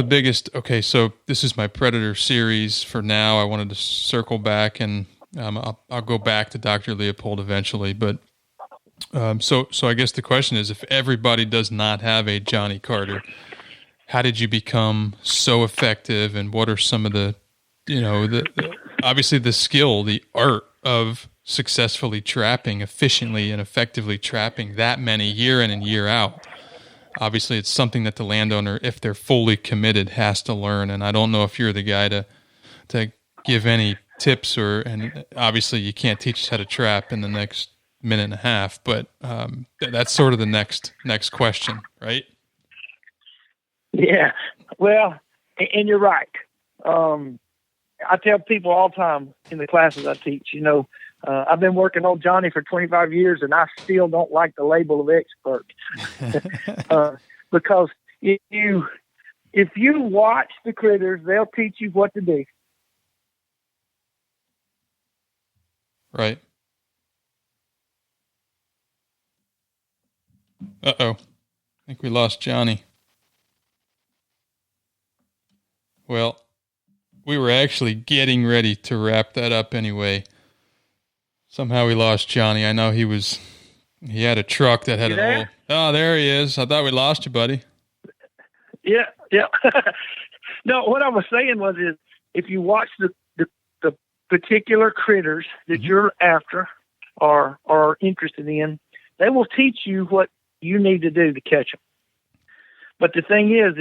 biggest, okay, so this is my Predator series for now. I wanted to circle back and I'll go back to Dr. Leopold eventually, but so I guess the question is, if everybody does not have a Johnny Carter, how did you become so effective, and what are some of the obviously the skill, the art of successfully trapping, efficiently and effectively trapping that many year in and year out? Obviously, it's something that the landowner, if they're fully committed, has to learn. And I don't know if you're the guy to give any tips, and obviously you can't teach us how to trap in the next minute and a half, but that's sort of the next question, right? Yeah, well, and you're right. I tell people all the time in the classes I teach, I've been working on Johnny for 25 years and I still don't like the label of expert. Because if you watch the critters, they'll teach you what to do. Right. Uh-oh. I think we lost Johnny. Well, we were actually getting ready to wrap that up anyway. Somehow we lost Johnny. I know he had a truck that had an old... Oh, there he is. I thought we lost you, buddy. Yeah. No, what I was saying was if you watch the particular critters that you're after or are interested in, they will teach you what you need to do to catch them. But the thing is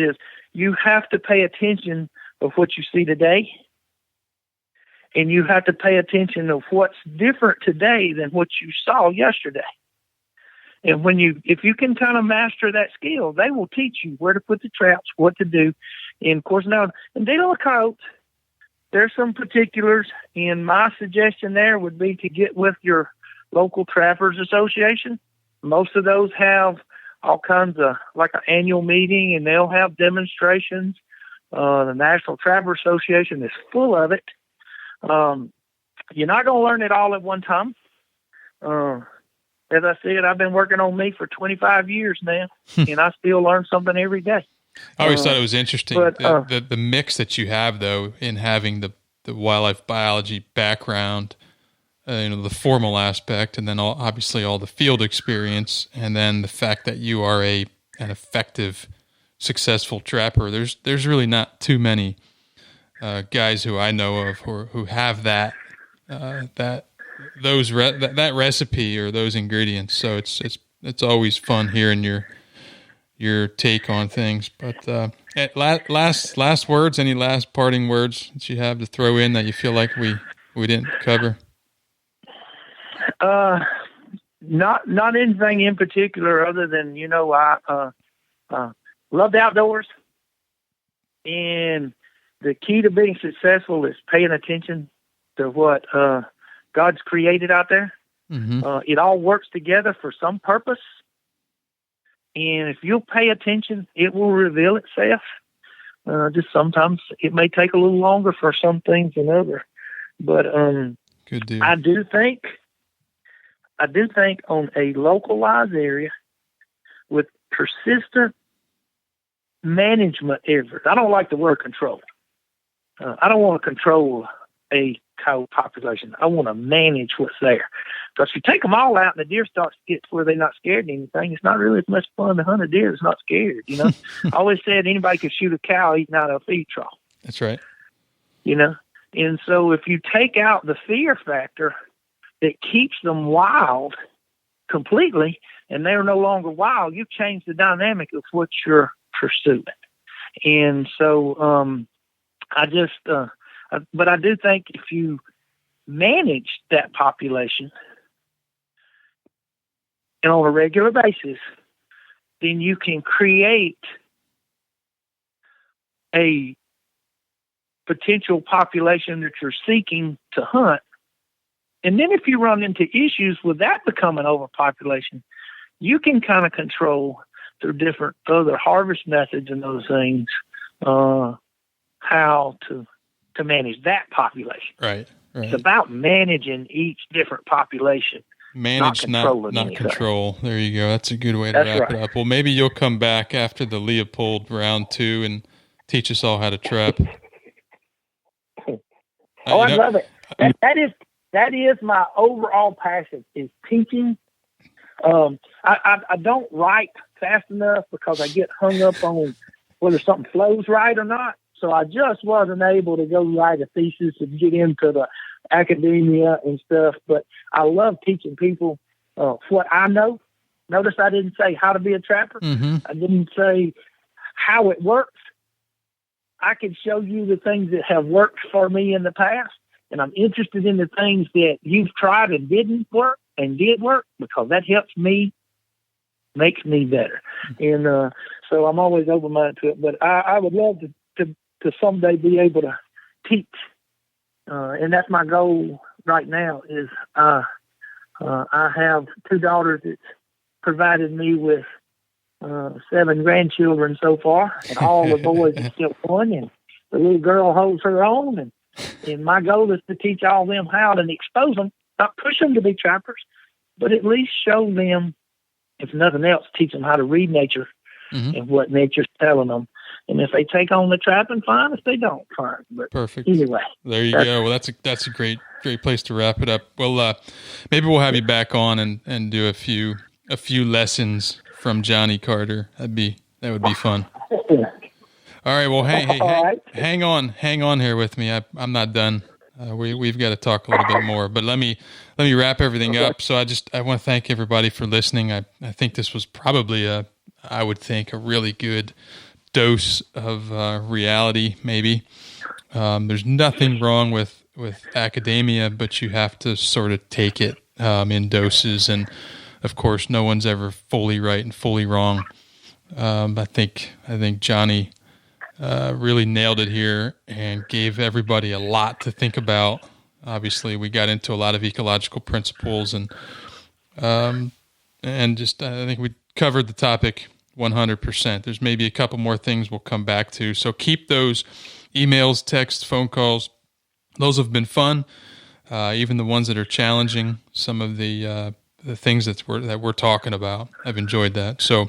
you have to pay attention of what you see today, and you have to pay attention of what's different today than what you saw yesterday. And if you can kind of master that skill, they will teach you where to put the traps, what to do. And of course now, in dealing with coyotes, there's some particulars, and my suggestion there would be to get with your local trappers association. Most of those have all kinds of, like an annual meeting, and they'll have demonstrations. The National Trapper Association is full of it. You're not going to learn it all at one time. As I said, I've been working on me for 25 years now, and I still learn something every day. I always thought it was interesting, the mix that you have, though, in having the wildlife biology background, the formal aspect, and then obviously all the field experience, and then the fact that you are an effective, successful trapper. There's really not too many guys who I know of who have that recipe or those ingredients. So it's always fun hearing your take on things. But last words, any last parting words that you have to throw in that you feel like we didn't cover? Not anything in particular other than, I love the outdoors, and the key to being successful is paying attention to what God's created out there. Mm-hmm. It all works together for some purpose, and if you'll pay attention, it will reveal itself. Just sometimes it may take a little longer for some things than others, but good deal. I do think on a localized area with persistent management efforts. I don't like the word control. I don't want to control a coyote population. I want to manage what's there. Because if you take them all out and the deer starts to get to where they're not scared of anything, it's not really as much fun to hunt a deer that's not scared, I always said anybody could shoot a cow eating out of a feed trough. That's right. And so if you take out the fear factor that keeps them wild completely, and they're no longer wild, you've changed the dynamic of what you're pursuing. And so I do think if you manage that population and on a regular basis, then you can create a potential population that you're seeking to hunt. And then if you run into issues with that becoming overpopulation, you can kind of control through different other harvest methods and those things, how to manage that population. Right. It's about managing each different population. Manage, not control. There you go. That's a good way to wrap it up. Well, maybe you'll come back after the Leopold round 2 and teach us all how to trap. I love it. That is my overall passion, is teaching. I don't write fast enough because I get hung up on whether something flows right or not. So I just wasn't able to go write a thesis and get into the academia and stuff. But I love teaching people what I know. Notice I didn't say how to be a trapper. Mm-hmm. I didn't say how it works. I can show you the things that have worked for me in the past. And I'm interested in the things that you've tried and didn't work and did work, because that helps me, makes me better. And so I'm always open-minded to it. But I would love to someday be able to teach. And that's my goal right now is I have 2 daughters that provided me with 7 grandchildren so far, and all the boys except one, and the little girl holds her own. And my goal is to teach all of them how and expose them, not push them to be trappers, but at least show them, if nothing else, teach them how to read nature and what nature's telling them. And if they take on the trapping, fine. If they don't, fine. But perfect. Anyway, there you go. Well, that's a great place to wrap it up. Well, maybe we'll have you back on and do a few lessons from Johnny Carter. That would be fun. All right. Well, hang on here with me. I'm not done. We've got to talk a little bit more, but let me wrap everything up. So I want to thank everybody for listening. I think this was probably a really good dose of reality. Maybe there's nothing wrong with academia, but you have to sort of take it in doses. And of course, no one's ever fully right and fully wrong. I think Johnny really nailed it here and gave everybody a lot to think about. Obviously, we got into a lot of ecological principles and just I think we covered the topic 100%. There's maybe a couple more things we'll come back to. So keep those emails, texts, phone calls. Those have been fun. Even the ones that are challenging, some of the things that we're talking about. I've enjoyed that. So,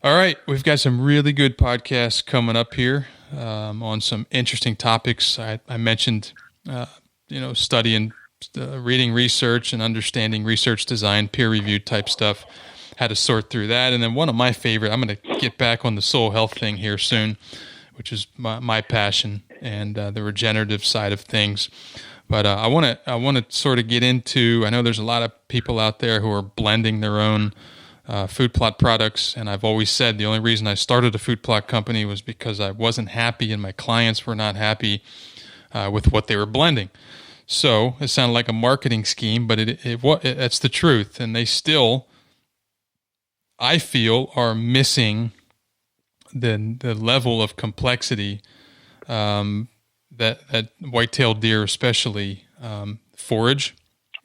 all right, we've got some really good podcasts coming up here on some interesting topics. I mentioned, studying, reading research and understanding research design, peer-reviewed type stuff, how to sort through that. And then one of my favorite, I'm going to get back on the soul health thing here soon, which is my passion and the regenerative side of things. But I want to sort of get into, I know there's a lot of people out there who are blending their own food plot products, and I've always said the only reason I started a food plot company was because I wasn't happy and my clients were not happy with what they were blending. So it sounded like a marketing scheme, but it's the truth, and they still, I feel, are missing the level of complexity that white-tailed deer especially forage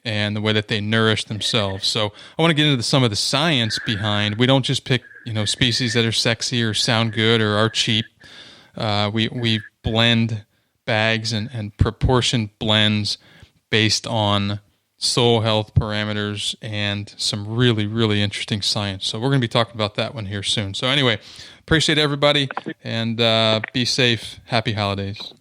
and the way that they nourish themselves. So I want to get into some of the science behind. We don't just pick species that are sexy or sound good or are cheap. We blend bags and proportion blends based on soil health parameters and some really, really interesting science. So we're going to be talking about that one here soon. So anyway, appreciate everybody and be safe. Happy holidays.